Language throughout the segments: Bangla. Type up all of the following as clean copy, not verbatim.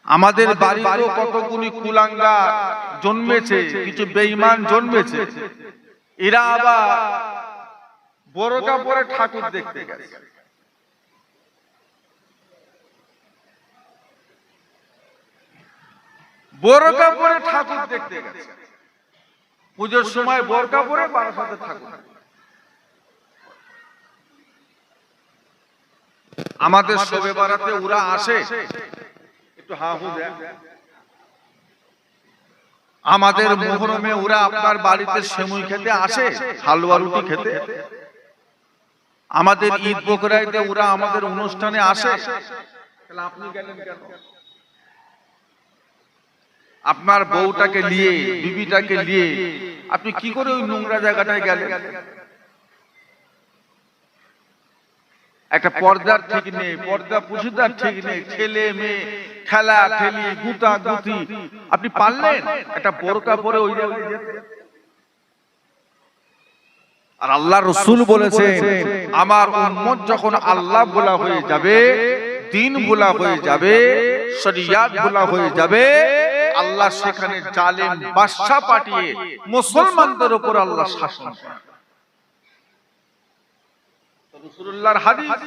আমাদের বাড়িতেও কতগুলি কুলাঙ্গার জন্মেছে, কিছু বেঈমান জন্মেছে। এরা আবার বোরকা পরে ঠাকুর দেখতে গেছে। বোরকা পরে ঠাকুর দেখতে গেছে, পুজোর সময় বোরকা পরে বারাসাতে ঠাকুর। আমাদের শবে বারাতে ওরা আসে, একটু হা হু দেন। আমাদের মুহরমে ওরা আপনার বাড়িতে সেমুই খেতে আসে, হালুয়া রুটি খেতে। আমাদের ঈদ বকরাইতে ওরা আমাদের অনুষ্ঠানে আসে, তাহলে আপনি গেলেন কেন? আপনার বউটাকে নিয়ে, বিবিটাকে নিয়ে আপনি কি করে ওই নোংরা জায়গাটায় গেলেন? একটা পর্দার ঠিক নেই, পর্দা পুষিদার ঠিক নেই, ছেলে মেয়ে খেলা ঠেলি গুতা গুতি, আপনি পারলেন একটা বোরকা পরে ওই জায়গায় যেতে? আর আল্লাহ রাসূল বলেছেন, আমার উম্মত যখন আল্লাহ বলা হয়ে যাবে, দিন বলা হয়ে যাবে, শরিয়াত বলা হয়ে যাবে, আল্লাহ সেখানে জালেম বাদশা পাঠিয়ে মুসলমানদের উপর আল্লাহ শাসন করেন। রাসূলুল্লাহর হাদিস।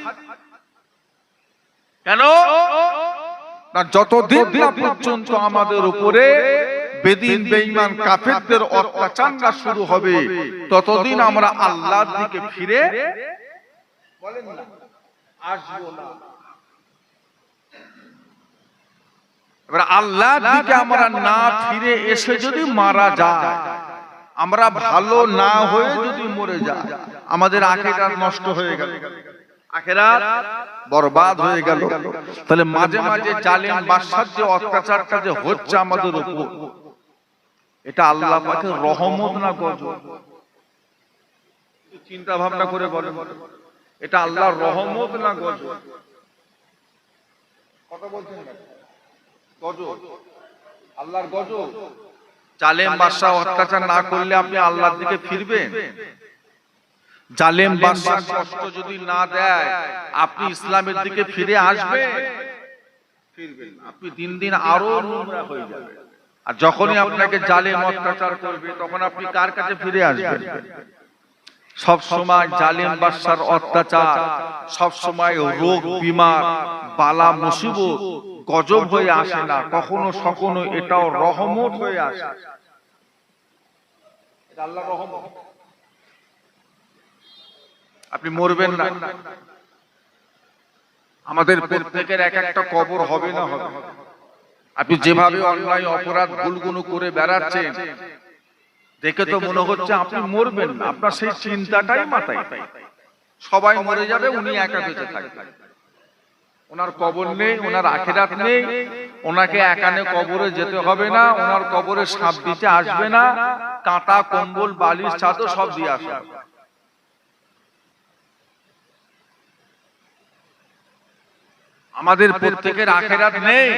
কেন না, যতদিন না পর্যন্ত আমাদের উপরে বেদিন বেঈমান কাফেরদের অত্যাচার না শুরু হবে, ততদিন আমরা আল্লাহর দিকে ফিরে বলেন না আসবো না। এবার আল্লাহর দিকে আমরা না ফিরে এসে যদি মারা যায়, আমরা ভালো না হয়ে যদি মরে যায়, আমাদের আখিরাত নষ্ট হয়ে গেল, আখিরাত বরবাদ হয়ে গেল। তাহলে মাঝে মাঝে জালেম বাদশার যে অত্যাচারটা যে হচ্ছে আমাদের উপর, এটা আল্লাহ পাকের রহমত না গজব? চিন্তা ভাবনা করে বলেন, এটা আল্লাহর রহমত না গজব? কথা বলছেন না? গজব, আল্লাহর গজব। জালেম বাদশা অত্যাচার না করলে আপনি আল্লাহর দিকে ফিরবেন? জালেম বাদশা কষ্ট যদি না দেয়, আপনি ইসলামের দিকে ফিরে আসবেন? ফিরবেন না, আপনি দিন দিন আরো নোংরা হয়ে যাবেন। আর যখনই আপনাকে জালেম অত্যাচার করবে, তখন আপনি কার কাছে ফিরে আসবেন? সব সময় জালেম বাদশার অত্যাচার, সব সময় রোগ বিমার বালা মুসিবত গজব হয়ে আসে না, কখনো কখনো এটাও রহমত হয়ে আসে। এটা আল্লাহর রহমত। আপনি মরবেন না, আমাদের প্রত্যেকের এক একটা কবর হবে না হবে। আপনি যেভাবে অন্যায় অপরাধ ভুলগুলো করে বেড়াচ্ছেন, দেখে তো মনে হচ্ছে আপনি মরবেন না, আপনার সেই চিন্তাটাই মাথায়। সবাই মরে যাবে, উনি একা বেঁচে থাকবেন, ওনার কবর নেই, ওনার আখিরাত নেই, ওনাকে একানে কবরে যেতে হবে না, ওনার কবরে সাপ দিতে আসবে না, কাঁটা কম্বল বালিশ চাদর সব দিয়ে আসবে। আমাদের প্রত্যেকের আখিরাত নেই।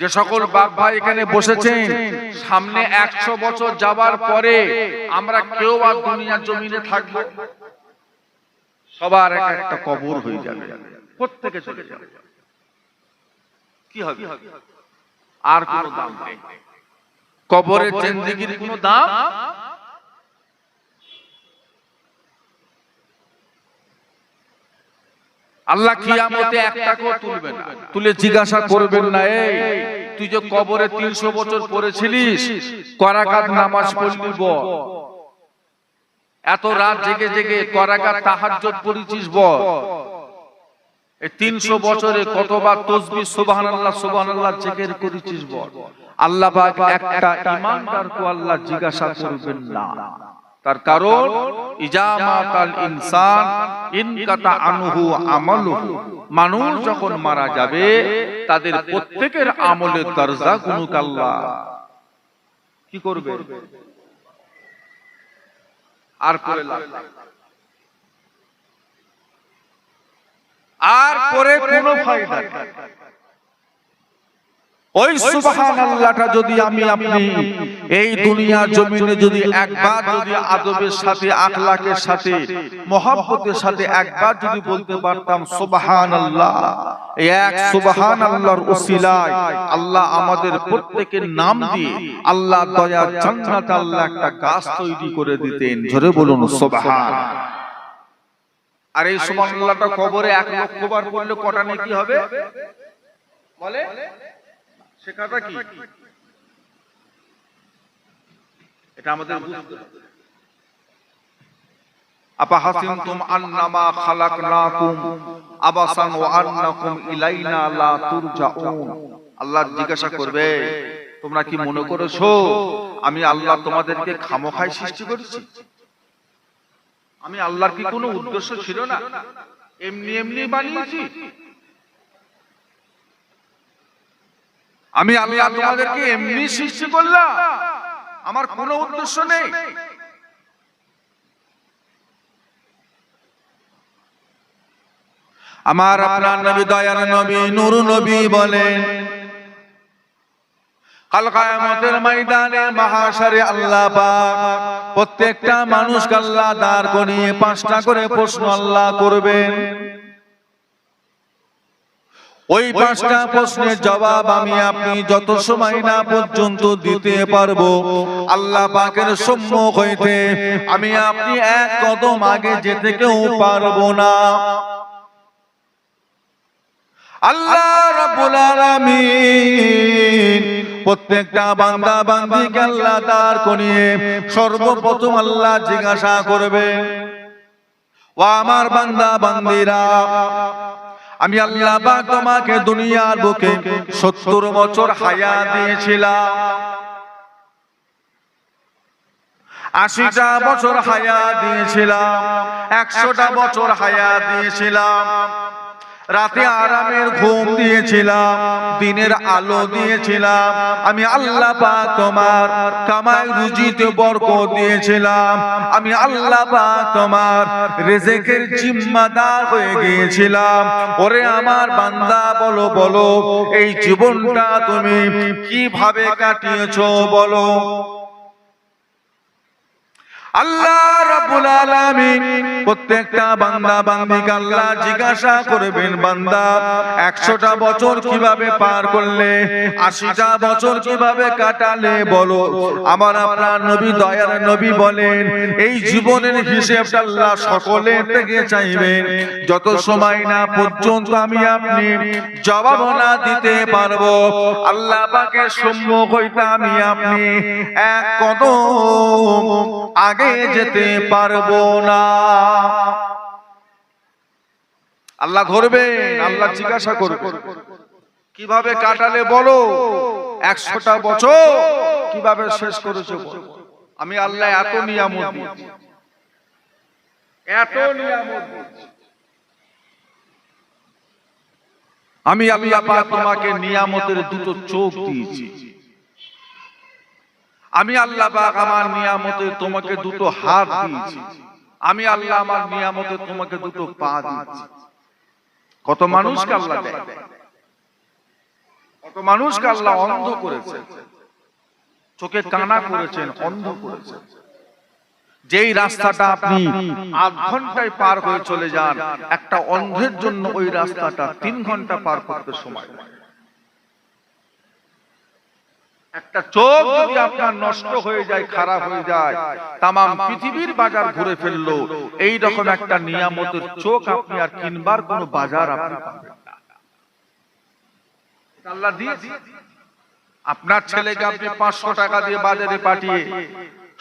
যে সকল বাপ ভাই এখানে বসেছেন, সামনে 100 বছর যাবার পরে আমরা কেউ আর দুনিয়ার জমিনে থাকবো? সবার একটা কবর হয়ে যাবে, প্রত্যেকে চলে যাবে। কি হবে? আর কোনো দাম নেই, কবরের জিন্দেগির কোনো দাম। আল্লাহ কিয়ামতে এক টাকাও তুলবে না, তুলে জিজ্ঞাসা করবেন না, এই তুই যে কবরে 300 বছর পড়েছিলিস, করাকাত নামাজ পড়লি বল, এত রাত জেগে জেগে করাকাত তাহাজ্জুদ পড়েছিস বল, এই 300 বছরে কতবার তাসবিহ সুবহানাল্লাহ সুবহানাল্লাহ জিকির করেছিস বল। আল্লাহ পাক একটা ঈমানদারকে আল্লাহ জিজ্ঞাসা করবেন না। তার কারণ ইজামাতাল ইনসান ইনকাতা আনহু আমালুহু, মানুষ যখন মারা যাবে তাদের প্রত্যেকের আমলের দরজা গুনুক আল্লাহ কি করবে? আর করে লাভ, আর করে কোনো ফায়দা নেই। ওই সুবহানাল্লাহটা যদি আমি আপনি এই দুনিয়ার জমিনে যদি একবার যদি আদবের সাথে আখলাকের সাথে মহব্বতের সাথে একবার যদি বলতে পারতাম সুবহানাল্লাহ, এই এক সুবহানাল্লাহর উসিলায় আল্লাহ আমাদের প্রত্যেকের নাম দিয়ে আল্লাহ দয়া জান্নাতে আল্লাহ একটা গাছ তৈরি করে দিতেন। জোরে বলুন সুবহান। আর এই সুবহানাল্লাহটা কবরে 1 লক্ষ বার পড়লে কটা নেকি হবে বলে? শেখাটা কি এটা আমাদের বুঝতে হবে। আপাহাসিনতুম আন্নামা খালাকনাকুম আবাসান ওয়া আন্নাকুম ইলাইনা লা তুরজাউন। আল্লাহ জিজ্ঞাসা করবে, তোমরা কি মনে করেছো আমি আল্লাহ তোমাদেরকে খামোখায় সৃষ্টি করেছি? আমি আল্লাহর কি কোনো উদ্দেশ্য ছিল না? এমনি এমনি বানিয়েছি? আমি আল্লাহ তোমাদেরকে এমনি সৃষ্টি করলাম, আমার কোনো উদ্দেশ্য নেই। আমার আপনার নবী দয়ার নবী নূর নবী বলেন, কাল কিয়ামতের ময়দানে মাহশারে আল্লাহ পাক প্রত্যেকটা মানুষকে আল্লাহ দাঁড় করিয়ে 5টা করে প্রশ্ন আল্লাহ করবেন। ওই 5টা প্রশ্নের জবাব আমি আপনি যত সময় না পর্যন্ত দিতে পারবো, আল্লাহ পাকের সম্মুখ হইতে আমি আপনি এক কদম আগে যেতে কেউ পারবো না। আল্লাহ রাব্বুল আলামিন প্রত্যেকটা বান্দা বান্দীকে আল্লাহ দাঁড় করিয়ে সর্বপ্রথম আল্লাহ জিজ্ঞাসা করবে, ও আমার বান্দা বান্দীরা, আমি আল্লাহ পাক তোমাকে দুনিয়ার বুকে 70 বছর হায়াত দিয়েছিলাম, 80টা বছর হায়াত দিয়েছিলাম, 100টা বছর হায়াত দিয়েছিলাম, রাতে আরামের ঘুম দিয়েছিলাম, দিনের আলো দিয়েছিলাম, আমি আল্লাহ পাক তোমার কামাই রুজিতে বরকত দিয়েছিলাম, আমি আল্লাহ পাক তোমার রিজিকের জিম্মাদার হয়ে গিয়েছিলাম। ওরে আমার বান্দা, বলো বলো এই জীবনটা তুমি কিভাবে কাটিয়েছো বলো। আল্লাহ রাব্বুল আলামিন প্রত্যেকটা বান্দা বান্দীকে আল্লাহ জিজ্ঞাসা করবেন, বান্দা 100টা বছর কিভাবে পার করলে, 80টা বছর কিভাবে কাটালে বলো। আমার আপনার নবী দয়ার নবী বলেন, এই জীবনের হিসেবটা আল্লাহ সকলের থেকে চাইবেন, যত সময় না পর্যন্ত আমি আপনি জবাব না দিতে পারবো, আল্লাহ পাকের সম্মুখ হইতে আমি আপনি এক কদম আগে যেতে পারবো না। আল্লাহ ধরবেন, আল্লাহ জিজ্ঞাসা করবেন, কিভাবে কাটালে বলো, 100টা বছর কিভাবে শেষ করেছো বলো। আমি আল্লাহ এত নিয়ামত দিয়েছি, এত নিয়ামত দিয়েছি, আমি আল্লাহ পাক তোমাকে নিয়ামতের 2টো চোখ দিয়েছি, আমি আল্লাহ পাক আমার নিয়ামতে তোমাকে 2টো হাত দিয়েছি, আমি আল্লাহ আমার নিয়ামতে তোমাকে 2টো পা দিয়েছি। কত মানুষকে আল্লাহ দেয়, কত মানুষকে আল্লাহ অন্ধ করেছেন, চোখে কানা করেছেন, অন্ধ করেছেন। যেই রাস্তাটা আপনি আধ ঘন্টায় পার হয়ে চলে যান, একটা অন্ধের জন্য ওই রাস্তাটা 3 ঘন্টা পার করতে সময় লাগে। একটা চোখ যদি আপনার নষ্ট হয়ে যায়, খারাপ হয়ে যায়, তামাম পৃথিবীর বাজার ঘুরে ফেললো। এই রকম একটা নিয়ামতের চোখ আপনি আর কিনবার কোনো বাজার আপনি পাবেন না। আল্লাহ দিয়েছে। আপনার ছেলেকে আপনি 500 টাকা দিয়ে বাজারে পাঠিয়ে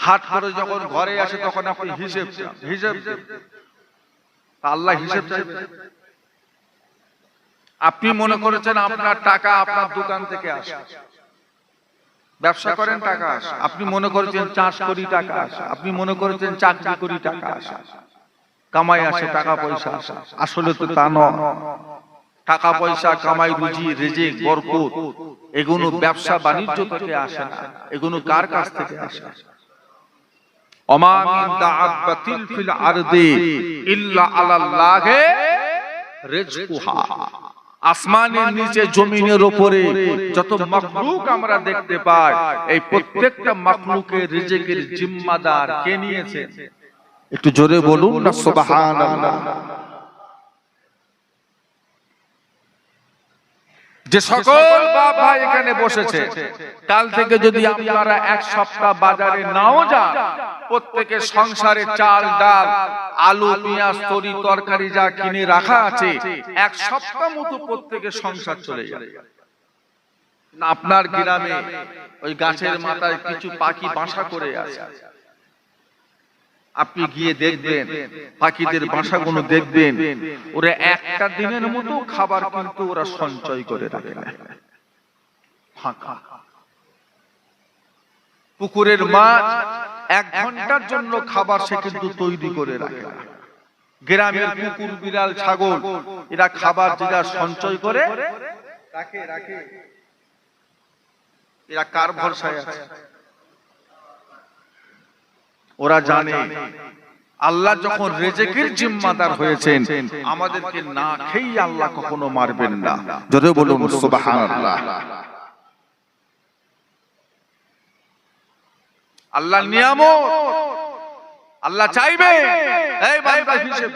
হাট করে যখন ঘরে আসে তখন আপনি হিসেব আল্লাহ হিসেব চাইবে। আপনি মনে করেছেন আপনার টাকা আপনার দোকান থেকে আসে, ব্যবসা করেন টাকা আসে, আপনি মনে করেছেন চাষ করি টাকা আসে, আপনি মনে করেছেন চাকরি করি টাকা আসে, কামাই আসে, টাকা পয়সা আসে। আসলে তো তা নয়। টাকা পয়সা, কামাই, রুজি, রিজিক, বরকত এগুলো ব্যবসা বাণিজ্য থেকে আসে না, এগুলো কার কাছ থেকে আসে? ওমা মিন দাআবাতিন ফিল আরদি ইল্লা আলাল্লাহি রিজকুহা। আসমানের নিচে জমিনের উপরে যত মাখলুক আমরা দেখতে পাই, এই প্রত্যেকটা মাখলুকের রিজিকের জিম্মাদার কে নিয়েছে? একটু জোরে বলুন না সুবহানাল্লাহ। যে সকল বাপ ভাই এখানে বসেছে, কাল থেকে যদি আপনারা এক সপ্তাহ বাজারে নাও যান, প্রত্যেকের সংসারে চাল ডাল আলু পেঁয়াজ তরি তরকারি যা কিনে রাখা আছে, এক সপ্তাহ মতো প্রত্যেকের সংসার চলে যাবে। আপনার গ্রামে ওই গাছের মাথায় কিছু পাখি বাসা করে আছে, আপনি গিয়ে দেখবেন পাখিদের বাসাগুলো দেখবেন, ওরা একটা দিনের মতো খাবার কিন্তু ওরা সঞ্চয় করে রাখে না। ফাঁকা পুকুরের মাছ 1 ঘন্টার জন্য খাবার সে কিন্তু তৈরি করে রাখে না। গ্রামের কুকুর বিড়াল ছাগল এরা খাবার যেটা সঞ্চয় করে রাখে, এরা কার ভরসায় আছে? ওরা জানে আল্লাহ যখন রিজিকের জিম্মাদার হয়েছেন, আমাদেরকে না খেয়ে আল্লাহ কখনো মারবেন না। যদি বলুন সুবহানাল্লাহ। আল্লাহ নিয়ামত আল্লাহ চাইবে, এই বান্দা হিসেব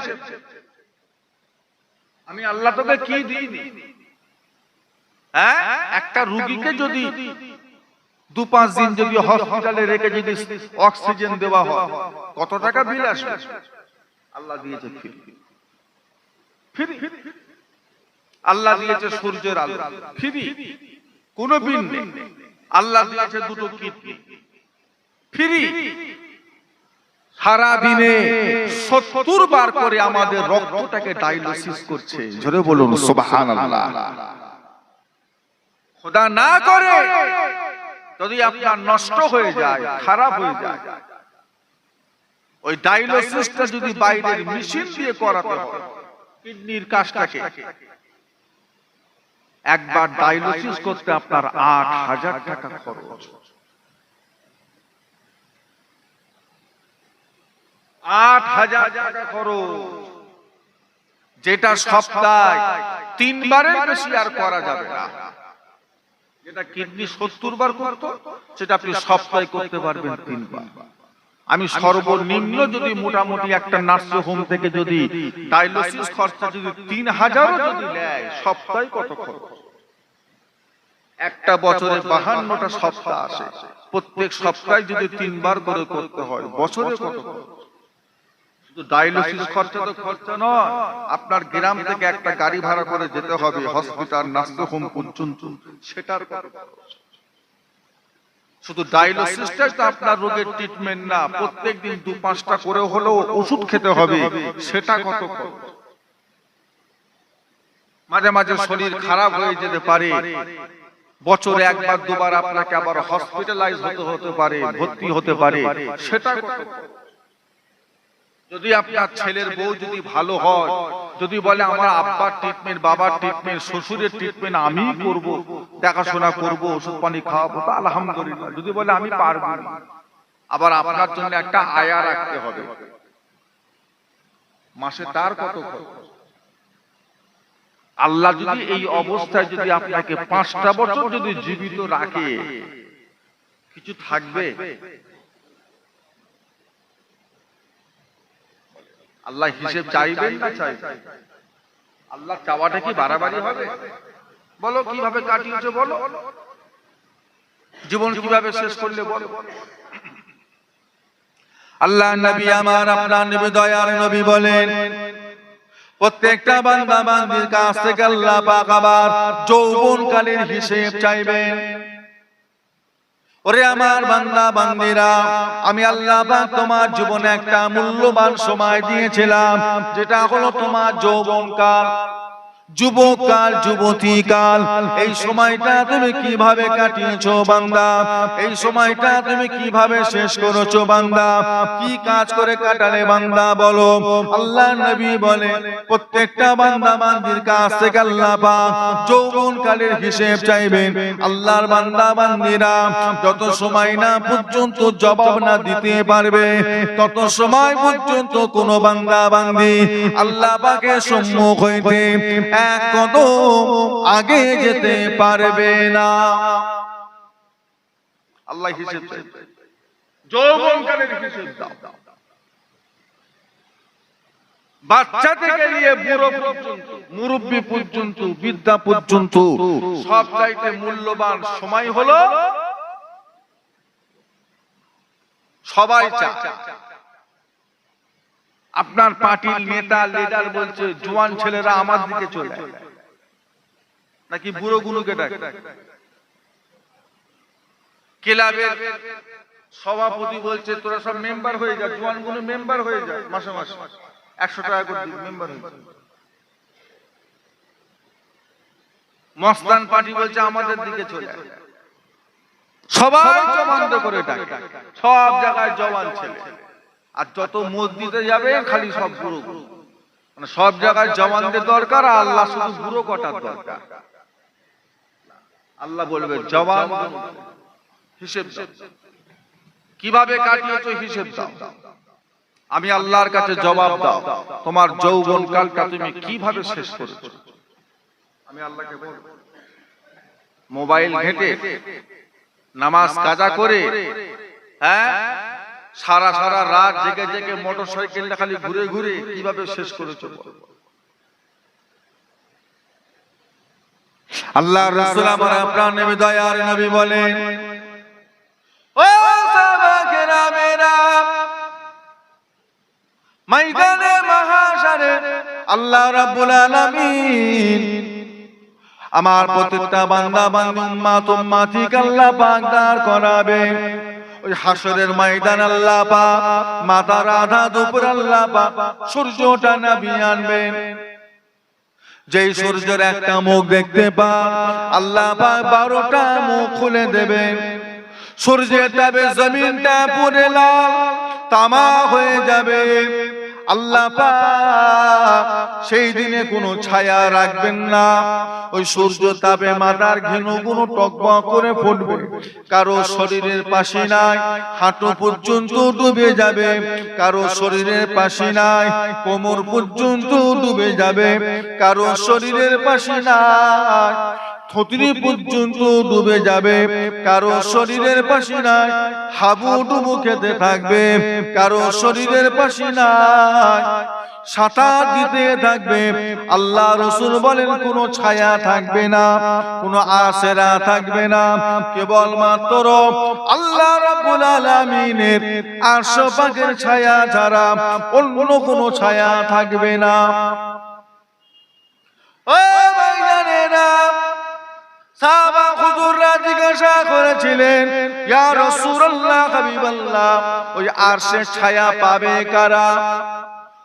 আমি আল্লাহ তোকে কি দিইনি? হ্যাঁ, একটা রোগীকে যদি 2-5 দিন যদি হসপিটালে রেখে যদি অক্সিজেন দেওয়া হয়, কত টাকা বিল আসবে? আল্লাহ দিয়েছে ফ্রি, আল্লাহ দিয়েছে সূর্যের আলো ফ্রি, কোনো বিল নেই। আল্লাহ দিয়েছে 2টো কিডনি ফ্রি। সারা দিনে 70 বার করে আমাদের রক্তটাকে ডায়ালিসিস করছে। জোরে বলুন সুবহানাল্লাহ। খোদা না করে যদি আপনার নষ্ট হয়ে যায়, খারাপ হয়ে যায়, ওই ডায়ালিসিসটা যদি বাইরের মেশিন দিয়ে করাতে হয়, কিডনির কাজটাকে একবার ডায়ালিসিস করতে আপনার 8000 টাকা খরচ। 8000 টাকা খরচ, যেটা সপ্তাহে 3 বারের বেশি আর করা যাবে না। যেটা কিডনি 70 বার করতো, সেটা আপনি সপ্তাহে করতে পারবেন 3 বার। আমি সর্বনিম্ন যদি মোটামুটি একটা নার্সিং হোম থেকে যদি ডায়ালিসিস খরচা যদি 3000 যদি নেয়, সপ্তাহে কত খরচ? একটা বছরে 52টা সপ্তাহ আসে, প্রত্যেক সপ্তাহে যদি 3 বার করে করতে হয়, বছরে কত খরচ? শুধু ডায়ালিসিস খরচা তো খরচা নয়, আপনার গ্রাম থেকে একটা গাড়ি ভাড়া করে যেতে হবে হসপিটাল নার্সিং হোম পর্যন্ত, সেটার কত খরচ? শুধু ডায়ালিসিসটাই তো আপনার রোগের ট্রিটমেন্ট না, প্রত্যেকদিন 2-5টা করে হলেও ওষুধ খেতে হবে, সেটা কত খরচ? মাঝে মাঝে শরীর খারাপ হয়ে যেতে পারে, বছরে 1-2 বার আপনাকে আবার হসপিটালাইজ হতে পারে, ভর্তি হতে পারে, সেটা কত? যদি আপনার ছেলের বউ যদি ভালো হয়, যদি বলে আমার আব্বার ট্রিটমেন্ট, বাবার ট্রিটমেন্ট, শ্বশুরের ট্রিটমেন্ট আমি করব, দেখাশোনা করব, ওষুধ পানি খাওয়াবো, তো আলহামদুলিল্লাহ। যদি বলে আমি পারবো না, আবার আপনার জন্য একটা আয়া রাখতে হবে, মাসে তার কত খরচ? আল্লাহ যদি এই অবস্থায় যদি আপনাকে 5টা বছর যদি জীবিত রাখে, কিছু থাকবে? আল্লাহ হিসেব চাইবেন না চাইবেন? আল্লাহ চাওয়াটা কি বাড়াবাড়ি হবে? বলো কিভাবে কাটিয়েছো, বলো জীবন কিভাবে শেষ করলে, বলো। আল্লাহ নবী আমার, আপনার নবী দয়ার নবী বলেন, প্রত্যেকটা বান্দা বান্দির কাছ থেকে আল্লাহ পাক আবার যৌবনকালের হিসেব চাইবেন। ওরে আমার বান্দা বান্দিরা, আমি আল্লাহ পাক তোমার জীবনে একটা মূল্যবান সময় দিয়েছিলাম, যেটা হলো তোমার যৌবনকাল, যুবকাল, যুবতীকাল। এই সময়টা তুমি কিভাবে কাটিয়েছো বান্দা? এই সময়টা তুমি কিভাবে শেষ করেছো বান্দা? কি কাজ করে কাটালে বান্দা, বলো। আল্লাহ নবী বলে, প্রত্যেকটা বান্দা বান্দির কাছ থেকে আল্লাহ পাক যৌবনকালের হিসেব চাইবেন। আল্লাহর বান্দা বান্দিরা যত সময় না পর্যন্ত জবাব না দিতে পারবে, তত সময় পর্যন্ত কোন বান্দা বান্দি আল্লাহ পাকের সম্মুখ হইতে এক কদম আগে যেতে পারবে না। আল্লাহ হিসেব চাই, যৌবনকালের হিসেব দাও। বাচ্চা থেকে নিয়ে বুড়ো পর্যন্ত, মুরব্বী পর্যন্ত, বৃদ্ধা পর্যন্ত সব চাইতে মূল্যবান সময় হলো সবাই চায়। আপনার পার্টির নেতা লিডার বলছে জওয়ান ছেলেরা আমার দিকে চলে নাকি বুড়ো গুলোকে ডাকে। ক্লাবের সভাপতি বলছে তোরা সব মেম্বার হয়ে যা, জওয়ান গুলো মেম্বার হয়ে যায়, মাসে মাসে 100 টাকা করে মেম্বার হয়ে যায়। মস্তান পার্টি বলছে আমাদের দিকে চলে, সবাই জওয়ান করে ডাকে, সব জায়গায় জওয়ান ছেলে। আর যত মসজিদে যাবে খালি সব বুড়ো, মানে সব জায়গায় জওয়ানদের দরকার, আর আল্লাহ শুধু বুড়ো কটার দরকার। আল্লাহ বলবে জওয়ান হিসেব দাও, কিভাবে কাটিয়েছো হিসেব দাও, আমি আল্লাহর কাছে জবাব দাও, তোমার যৌবন কালটা তুমি কিভাবে শেষ করেছো। আমি আল্লাহকে বলবো মোবাইল ঘেঁটে নামাজ কাজা করে, হ্যাঁ সারা সারা রাত জেগে জেগে মোটরসাইকেলটা খালি ঘুরে ঘুরে কিভাবে শেষ করেছো। আল্লাহর রাসূল আমার আপনার নবী দয়ার নবী বলেন, ও সাহাবা কেরামেরা, ময়দানে মাহশারে আল্লাহ রাব্বুল আলামিন আমার প্রত্যেকটা বান্দা বান্দী উম্মত উম্মতিকে আল্লাহ পাক দাঁড় করাবে। ওই হাসরের ময়দান আল্লাহ পাক মাথার আধা দুপুর আল্লাহ পাক সূর্যটা নামিয়ে আনবেন। যেই সূর্যের একটা মুখ দেখতে পান আল্লাহ পাক 12টা মুখ খুলে দেবেন। সূর্যের তাপে জমিনটা পুড়ে লাল তামা হয়ে যাবে। আল্লাহ পাক সেই দিনে কোনো ছায়া রাখবেন না। ওই সূর্য তাপে মাথার ঘিনুগুলো টকবক করে ফুটবে। কারো শরীরের পাশে নাই, হাঁটু পর্যন্ত ডুবে যাবে। কারো শরীরের পাশে নাই, কোমর পর্যন্ত ডুবে যাবে। কারো শরীরের পাশে নাই, থুতনি পর্যন্ত ডুবে যাবে। কারো শরীরের পাশে নাই, হাবুডুবু খেতে থাকবে। কারো শরীরের পাশে নাই, সাঁতার দিতে থাকবে। আল্লাহ রাসূল বলেন কোনো ছায়া থাকবে না, কোনো আশরা থাকবে না, কেবলমাত্র আল্লাহ রাব্বুল আলামিনের আরশ পাকের ছায়া ছাড়া অন্য কোনো ছায়া থাকবে না। ও ভাইজানেরা, সাহাবা হুজুররা জিজ্ঞাসা করেছিলেন, ইয়া রাসূলুল্লাহ হাবিবাল্লাহ, ওই আরশের ছায়া পাবে কারা?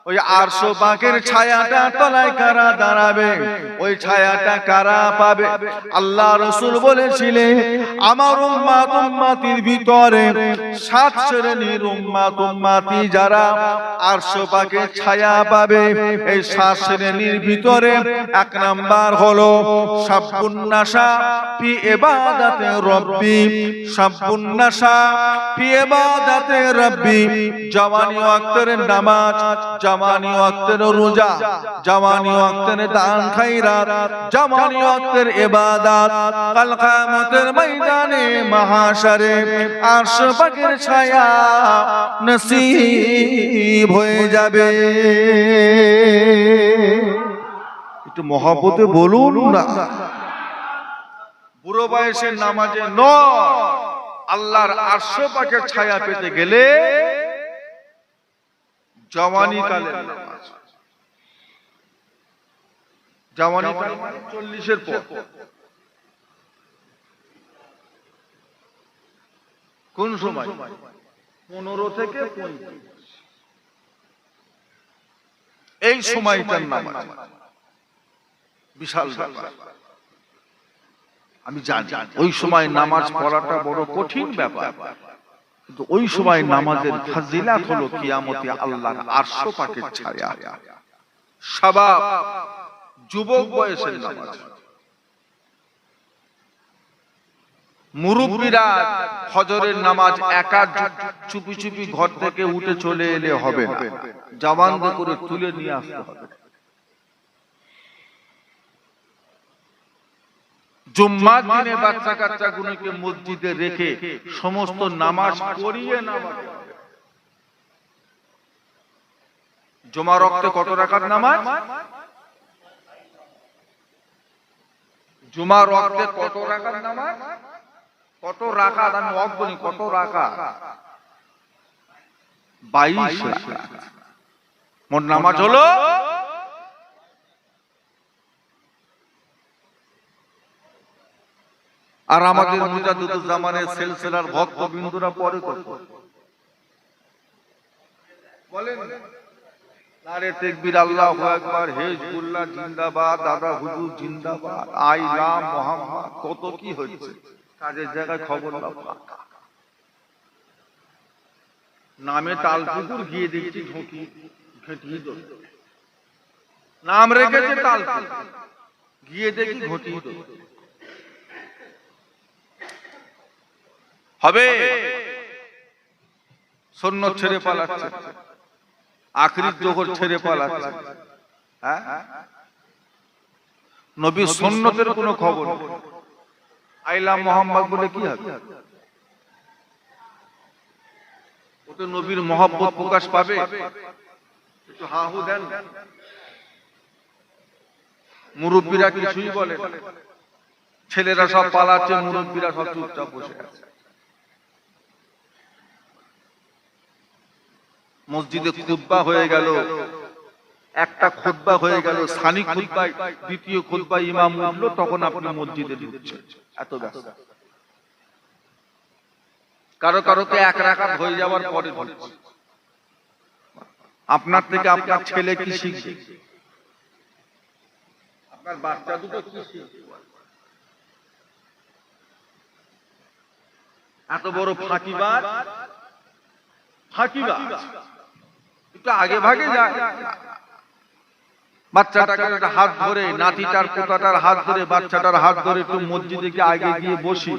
ওই আরশ পাকের ছায়াটা তলায় কারা দাঁড়াবে? ওই ছায়াটা কারা পাবে? আল্লাহ রাসূল বলেছিলেন, আমার উম্মত উম্মতির ভিতরে 7 শ্রেণীর উম্মত উম্মতি যারা আরশ পাকের ছায়া পাবে। এই 7 শ্রেণীর ভিতরে 1 নাম্বার হলো শাবুন নাশা ফি ইবাদাতে রব্বি। শাবুন নাশা ফি ইবাদাতে রব্বি, জওয়ানি ওয়াক্তের নামাজ, জওয়ানি ওয়াক্তের রোজা, জওয়ানি ওয়াক্তের দান খায়রাত, জওয়ানি ওয়াক্তের ইবাদত। কাল কিয়ামতের ময়দানে মাহশারে আরশ পাকের ছায়া নসিব হয়ে যাবে। একটু মহব্বতে বলুন না। বুড়ো বয়সের নামাজে নয়, আল্লাহর আরশ পাকের ছায়া পেতে গেলে জওয়ানি কালের নামাজ। জওয়ানি কাল 40-এর পর। কোন সময়? 15 থেকে 35, এই সময়টার নামাজ বিশাল ব্যাপার। আমি জানি ওই সময় নামাজ পড়াটা বড় কঠিন ব্যাপার, কিন্তু ওই সময় নামাজের ফাজিলাত হলো কিয়ামতে আল্লাহর আরশ পাকের ছায়া। শাবাব, যুবক বয়সের নামাজ। মুরব্বিরা ফজরের নামাজ একা চুপি চুপি ঘর থেকে উঠে চলে এলে হবে না, জওয়ানদের করে তুলে নিয়ে আসতে হবে। জুম্মার দিনে বাচ্চা কাচ্চাগুলোকে মসজিদে রেখে সমস্ত নামাজ পড়িয়ে নামাজ। জুমার ওয়াক্তে কত রাকাত নামাজ? জুমার ওয়াক্তে কত রাকাত নামাজ? কত রাকাত? আমি ওয়াক্ত বলি কত রাকাত? 22 রাকাত। মোট নামাজ হলো আর আমাদের মুজাদ্দিদুল জামানের সিলসিলার ভক্তবৃন্দরা পরে কত বলেন? নারে তাকবীর, আল্লাহু আকবার, হিজবুল্লাহ জিন্দাবাদ, দাদা হুজুর জিন্দাবাদ, আই লাভ মুহাম্মদ, কত কি হচ্ছে। কাজের জায়গায় খবর না, নামে তালপুকুর গিয়ে দেখছি ঢোকি ঘেঁটি দো, নাম রেখেছে তালপুকুর, গিয়ে দেখি ঘটি দো। হবে সুন্নত ছেড়ে পালাচ্ছে, আখরির জোহর ছেড়ে পালাচ্ছে। হ্যাঁ, নবী সুন্নতের কোনো খবর নেই। আইলা মোহাম্মদ বলে কি হবে? ওতে নবীর মহব্বত প্রকাশ পাবে? একটু হাহু দেন। মুরব্বীরা কিছুই বলে না, ছেলেরা সব পালাচ্ছে, মুরব্বীরা সব চুপচাপ বসে আছে। মসজিদে খুতবা হয়ে গেল, একটা খুতবা হয়ে গেল, সানি খুতবায় দ্বিতীয় খুতবায় ইমাম উঠলো, তখন আপনি মসজিদে ঢুকছেন। এত ব্যস্ত। কারো কারোকে এক রাকাত হয়ে যাওয়ার পরে ঢুকছে। আপনার থেকে আপনার ছেলে কি শিখবে? আপনার বাচ্চা দুটো কি শিখবে? এত বড় ফাঁকিবাজ, ফাঁকিবাজ একটু আগে ভাগে যায়। বাচ্চাটাকে হাত ধরে, নাতিটার পোতাটার হাত ধরে, বাচ্চাটার হাত ধরে একটু মসজিদে গিয়ে আগে গিয়ে বসি,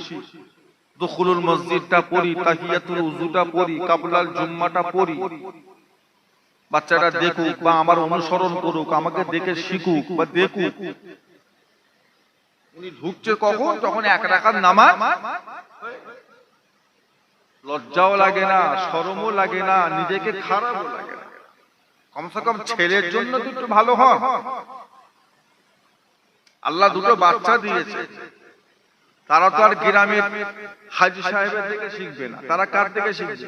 দুখুলুল মসজিদটা পড়ি, তাহিয়াতুল উযুটা পড়ি, কাবলাল জুম্মাটা পড়ি। বাচ্চাটা দেখুক বা আমার অনুসরণ করুক, আমাকে দেখে শিখুক বা দেখুক। উনি ঢুকছে কখন? যখন এক রাকাত নামাজ। লজ্জাও লাগে না, শরমও লাগে না, নিজেকে খারাপও লাগে না। কমসে কম ছেলের জন্য তো একটু ভালো হয়। আল্লাহ দুটো বাচ্চা দিয়েছে, তারা তো আর গ্রামের হাজী সাহেবের থেকে শিখবে না, তারা কার থেকে শিখবে?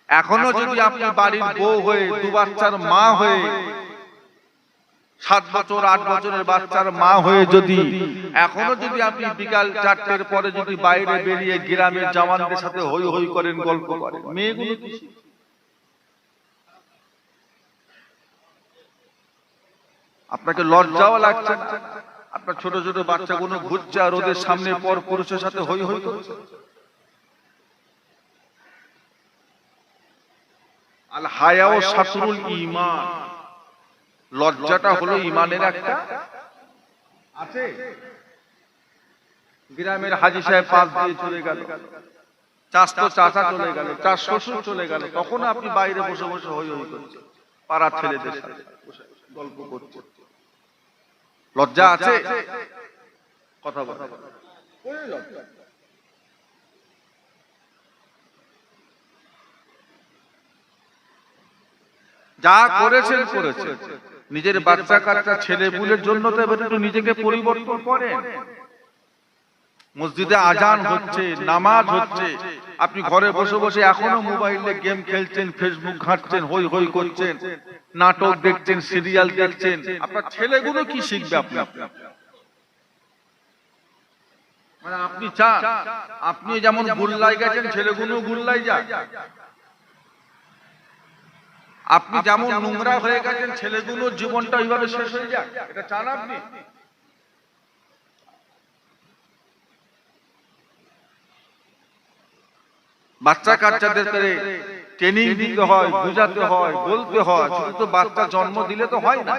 এখনো যদি আপনি বাড়ির বউ হয়ে, দু বাচ্চার মা হয়ে, 7 বছর 8 বছরের বাচ্চার মা হয়ে যদি এখনো যদি আপনি বিকাল 4টের পরে যদি বাইরে বেরিয়ে গ্রামের জওয়ানদের সাথে হই হই করেন, গল্প করেন, মেয়েগুলো কি আপনাকে লজ্জাও লাগছে না? আপনার ছোট ছোট বাচ্চাগুলো ঘুরছে আর ওদের সামনে পর পুরুষের সাথে হই হই করছে। আল হায়াও শাতরুল ঈমান, লজ্জাটা হলো ঈমানের একটা আছে। গ্রামের হাজী সাহেব পাশ দিয়ে চলে গেল, চাচতো চাচা চলে গেল, চাচ শ্বশুর চলে গেল, তখন আপনি বাইরে বসে বসে হই হই করছেন, পাড়ার ছেলেদের সাথে গল্প করছেন। লজ্জা আছে? কথা বল। যা করেছেন করেছেন, নিজের বাচ্চা কাচ্চা ছেলেপুলের জন্য তো এবার একটু নিজেকে পরিবর্তন করেন। মসজিদে আজান হচ্ছে, নামাজ হচ্ছে, আপনি ঘরে বসে বসে এখনো মোবাইলে গেম খেলছেন, ফেসবুক ঘাঁটছেন, হই হই করছেন, নাটক দেখছেন, সিরিয়াল দেখছেন। আপনার ছেলেগুলো কি শিখবে? মানে আপনি চান আপনি যেমন গুল্লাই গেছেন, ছেলেগুলো গুল্লাই যাক। আপনি যেমন নোংরা হয়ে গেছেন, ছেলেগুলোর জীবনটা ওইভাবে শেষ হয়ে যাক, এটা চান আপনি? বাচ্চা কাচ্চাদেরকে ট্রেনিং দিতে হয়, বোঝাতে হয়, বলতে হয়। শুধু তো বাচ্চা জন্ম দিলে তো হয় না।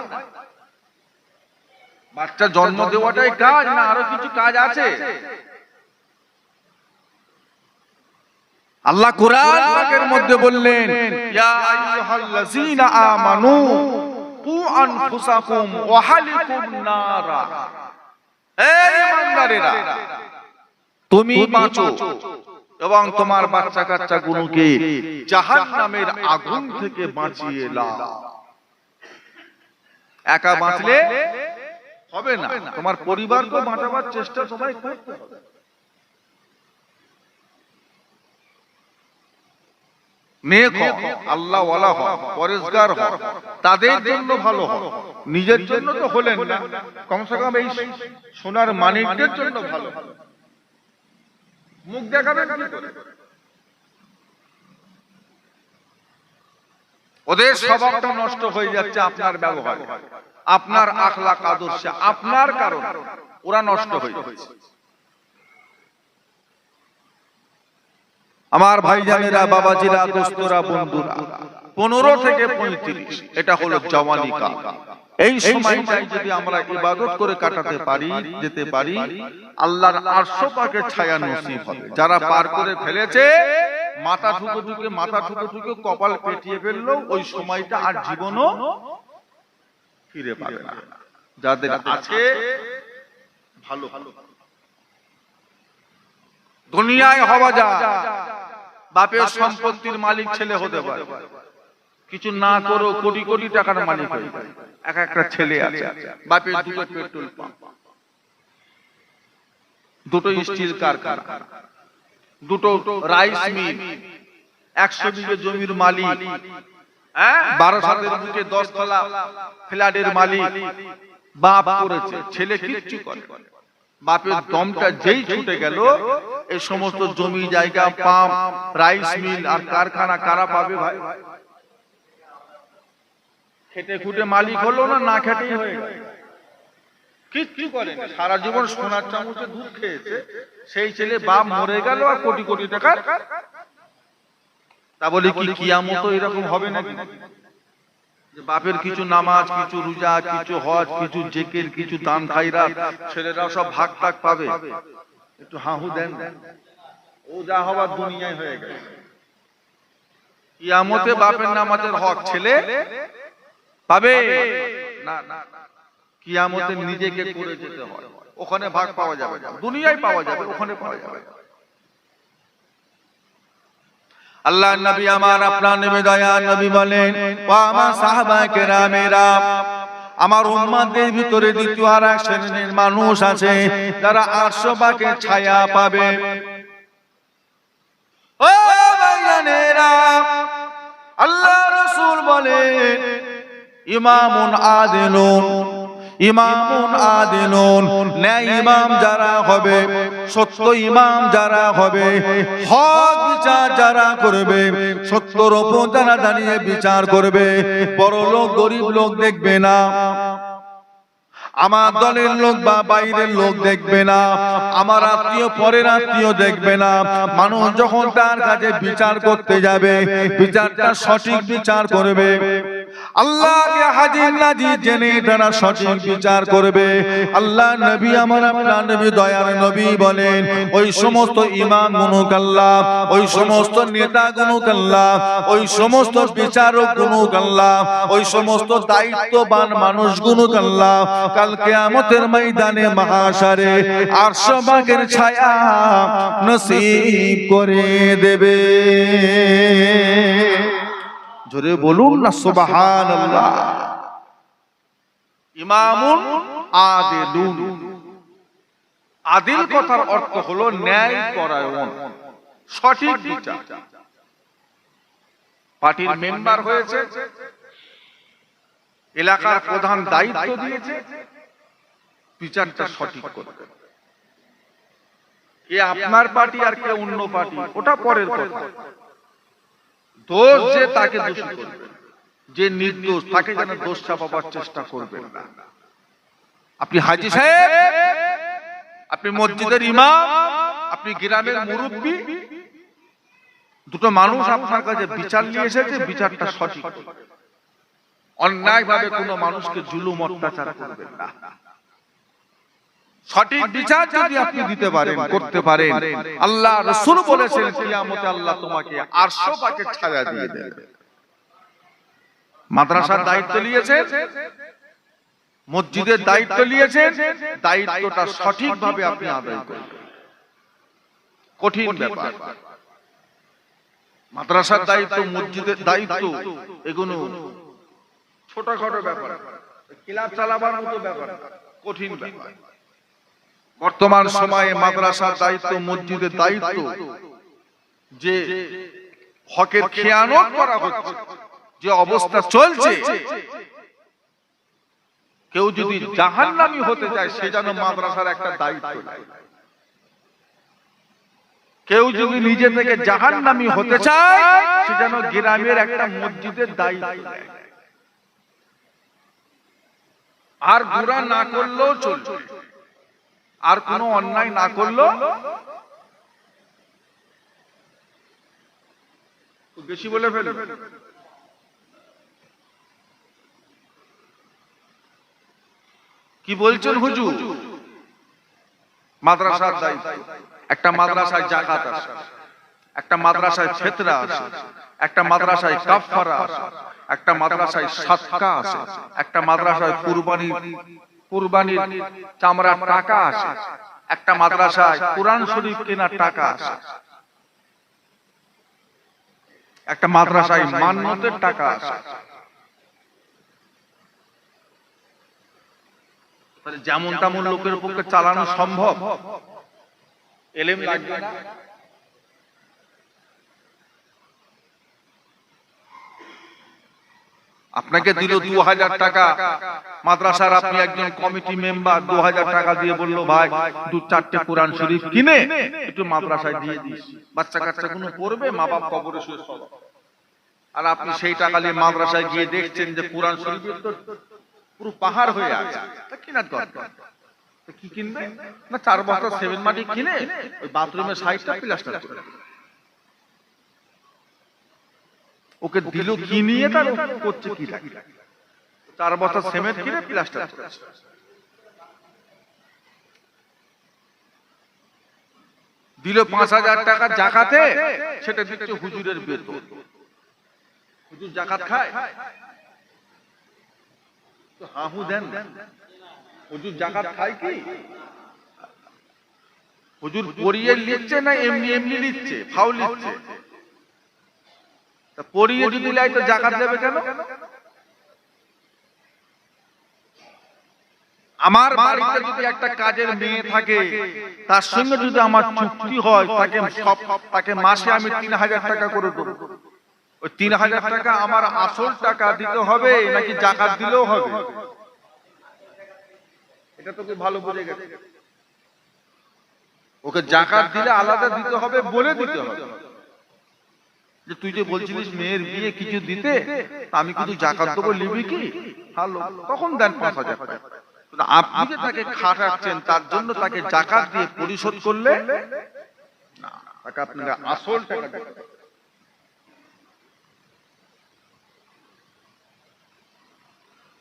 বাচ্চা জন্ম দেওয়াটাই কাজ না, আরো কিছু কাজ আছে। আল্লাহ কোরআন পাকের মধ্যে বললেন, ইয়া আইয়ুহাল্লাযীনা আমানু কু আনফুসাকুম ওয়া হালিকুম নারা। এই ইমানদারেরা, তুমি বাঁচো এবং তোমার বাচ্চা কাচ্চাগুলোকে জাহান্নামের আগুন থেকে বাঁচিয়ে নাও। একা বাঁচলে হবে না, তোমার পরিবারকে বাঁচাবার চেষ্টা সবাই করতে হবে। নেক হও, আল্লাহ ওয়ালা হও, পরেজগার হও, তাদের জন্য ভালো হও। নিজের জন্য তো হলেন না, কমসে কম এই সোনার মানিকদের জন্য ভালো। মুখ দেখাবেন কি করে? ওদের স্বভাবটা নষ্ট হয়ে যাচ্ছে আপনার ব্যবহার, আপনার আখলাক আদর্শ, আপনার কারণ ওরা নষ্ট হয়ে যাচ্ছে। আমার ভাইজানেরা, বাবাজিরা, দোস্তরা, বন্ধুরা, 15 থেকে 35 এটা হলো জওয়ানি কাল। এই সময়টাই যদি আমরা ইবাদত করে কাটাতে পারি, যেতে পারি, আল্লাহর আরশ পাকের ছায়া নসিব হবে। যারা পার করে ফেলেছে, মাথা ঠুকে কপাল পেটিয়ে ফেললো, ওই সময়টা আর জীবনও ফিরে পাবে না। যাদের আছে ভালো, দুনিয়ায় হওয়া যায়, বাপের সম্পত্তির মালিক ছেলে হতে পারে, কিছু না করো কোটি কোটি টাকার মালিক হয়ে যায়। একটা ছেলে আছে, বাপের 2টো পেট্রোল পাম্প, 2টো স্টিল কারখানা, 2টো রাইস মিল, 100 বিঘে জমির মালিক, 12 সালের বুকে 10 তলা ফ্ল্যাটের মালিক। বাপ করেছে, ছেলে কিচ্ছু করে। বাপের দমটা যেই ছুটে গেল, এই সমস্ত জমি জায়গা, পাম্প, রাইস মিল আর কারখানা কারা পাবে ভাই? খেটে খুটে মালিক হলো না, না খেটেই হয়ে গেল। কিচ্ছু করেন, সারা জীবন সোনার চামচে দুধ খেয়েছে, সেই ছেলে বাপ মরে গেল আর কোটি কোটি টাকার। তা বলি কি কিয়ামত এরকম হবে নাকি? যে বাপের কিছু নামাজ, কিছু রোজা, কিছু হজ, কিছু জিকির, কিছু দান খায়রাত, ছেলেরা সব ভাগ টাক পাবে? একটু হাহু দেন। ও যা হবার দুনিয়ায় হয়ে গেছে। কিয়ামতে বাপের নামাজের হক ছেলে পাবে না, কিয়ামতে নিজেকে করে যেতে হয়, ওখানে ভাগ পাওয়া যাবে না। দুনিয়ায় পাওয়া যাবে, ওখানে পাওয়া যাবে না। আল্লাহ নবী আমার, আপনার নবী দয়া নবী বলেন, ও আমার সাহাবায়ে কেরামেরা, আমার উম্মতের ভিতরে দ্বিতীয় আর এক শ্রেণীর মানুষ আছে যারা আরশ পাকের ছায়া পাবে। ও ভাইজানেরা, আল্লাহ রাসূল বলেন, ইমামুন আদিলুন, ইমামুন আদিলুন, ন্যায় ইমাম যারা হবে, সত্য ইমাম যারা হবে, হক বিচার যারা করবে, সত্যর উপর যারা দাঁড়িয়ে বিচার করবে, বড় লোক গরিব লোক দেখবে না, আমার দলের লোক বা বাইরের লোক দেখবে না, আমার আত্মীয় পরের আত্মীয় দেখবে না। মানুষ যখন তার কাছে বিচার করতে যাবে, বিচারটা সঠিক বিচার করবে। আল্লাহকে হাজির নাজির জেনে তারা সঠিক বিচার করবে। আল্লাহ নবী আমার, আপনার নবী দয়ার নবী বলেন, ওই সমস্ত ইমাম গুনুক আল্লাহ, ওই সমস্ত নেতা গুনুক আল্লাহ, ওই সমস্ত বিচারক গুনুক আল্লাহ, ওই সমস্ত দায়িত্ববান মানুষ গুনুক আল্লাহ, কাল কিয়ামতের ময়দানে মাহশারে আরশ পাকের ছায়া নসিব করে দেবে। জোরে বলুন না সুবহানাল্লাহ। ইমামুন আদিলুন, আদিল কথার অর্থ হলো ন্যায় পরায়ণ, সঠিক বিচার। পার্টির মেম্বার হয়েছে, এলাকার প্রধান দায়িত্ব দিয়েছে, বিচারটা সঠিক করবে। কে আপনার পার্টি আর কে অন্য পার্টি, ওটা পরের কথা। দোষ যে তাকে দোষী করবে, যে নির্দোষ তাকে যেন দোষ চাপাবার চেষ্টা করবেন না। আপনি হাজী সাহেব, আপনি মসজিদের ইমাম, আপনি গ্রামের মুরব্বী, 2টো মানুষ আপনার কাছে বিচার নিয়ে এসেছে, বিচারটা সঠিক। অন্যায় ভাবে কোনো মানুষকে জুলুম অত্যাচার করবেন না। সঠিক বিচার যদি আপনি দিতে পারেন, করতে পারেন, আল্লাহ রাসূল বলেছেন কিয়ামতে আল্লাহ তোমাকে আরশ পাকের ছায়া দিয়ে দেবে। মাদ্রাসার দায়িত্ব নিয়েছেন, মসজিদের দায়িত্ব নিয়েছেন, দায়িত্বটা সঠিকভাবে আপনি আদায় করবেন। কঠিন ব্যাপার। মাদ্রাসার দায়িত্ব, মসজিদের দায়িত্ব, এগুলো ছোটখাটো ব্যাপার, ক্লাব চালাবার মতো ব্যাপার, কঠিন ব্যাপার। বর্তমান সময়ে মাদ্রাসার দায়িত্ব, মসজিদের দায়িত্ব, যে হকের খেয়ানত করা হচ্ছে, যে অবস্থা চলছে, কেউ যদি জাহান্নামী হতে চায় সে যেন মাদ্রাসার একটা দায়িত্ব নেয়। কেউ যদি নিজে থেকে জাহান্নামী হতে চায় সে যেন গ্রামের একটা মসজিদের দায়িত্ব নেয়। আর গুনাহ না করলেও চলবে, আর কোনো অন্যায় না করলেও, বেশি বলে ফেলবে, কি বলছেন হুজুর? মাদ্রাসার দায়িত্ব, একটা মাদ্রাসায় জাকাত আছে, একটা মাদ্রাসায় ফিতরা আছে, একটা মাদ্রাসায় কাফারা আছে, একটা মাদ্রাসায় সাদকা আছে, একটা মাদ্রাসায় কুরবানির চামড়ার টাকা আছে, একটা মাদ্রাসায় কোরআন শরীফ কেনার টাকা আছে, একটা মাদ্রাসায় মান্নতের টাকা আছে। যেমন তেমন লোকের পক্ষে চালানো সম্ভব? এলেম লাগবে না? আপনাকে দিল 2000 টাকা মাদ্রাসার, আপনি একজন কমিটি মেম্বার, 2000 টাকা দিয়ে বললো ভাই 2-4টে কোরআন শরীফ কিনে একটু মাদ্রাসায় দিয়ে দিস, বাচ্চা কাচ্চা কোনো পড়বে, মা বাপ কবরে শুয়ে সব। আর আপনি সেই টাকা নিয়ে মাদ্রাসায় গিয়ে দেখছেন যে কোরআন শরীফের তো পুরো পাহাড় হয়ে আছে, তা কিনার দরকার কি কিনবে না, 4 বস্তা সেভেন মাটি কিনে ওই বাথরুমের সাইডটা প্লাস্টার করে ওকে দিল, কি নিয়ে তার করছে কি, 4 বস্তা সিমেন্ট কিনে প্লাস্টার করছে। দিল 5000 টাকা জাকাতে, সেটা দিচ্ছে হুজুরের বেতন। হুজুর জাকাত খায়? তো হাহু দেন, হুজুর জাকাত খায় কি? হুজুর পরিয়ে নিচ্ছে না এমনি এমনি নিচ্ছে, ফাউল নিচ্ছে? তা পরিয়ে যদি লাই তো জাকাত দেবে কেন? আমার বাড়িতে যদি একটা কাজের মেয়ে থাকে, তার সঙ্গে যদি আমার চুক্তি হয়, তাকে মাসে আমি 3000 টাকা করে দেব। ওই 3000 টাকা আমার আসল টাকা দিতে হবে নাকি জাকাত দিলেও হবে? এটা তো খুব ভালো বুঝে গেছে। ওকে জাকাত দিলে আলাদা দিতে হবে বলে দিতে হবে, যে তুই যে বলছিলিস মেয়ের বিয়ে কিছু দিতে, আমি কিন্তু জাকাত দেবো, নিবি কি? ভালো, তখন দেন 5000 টাকা। আপনি যে তাকে খাটাচ্ছেন, তার জন্য তাকে জাকাত দিয়ে পরিশোধ করলে না, তাকে আপনারা আসল টাকা দিতে হবে।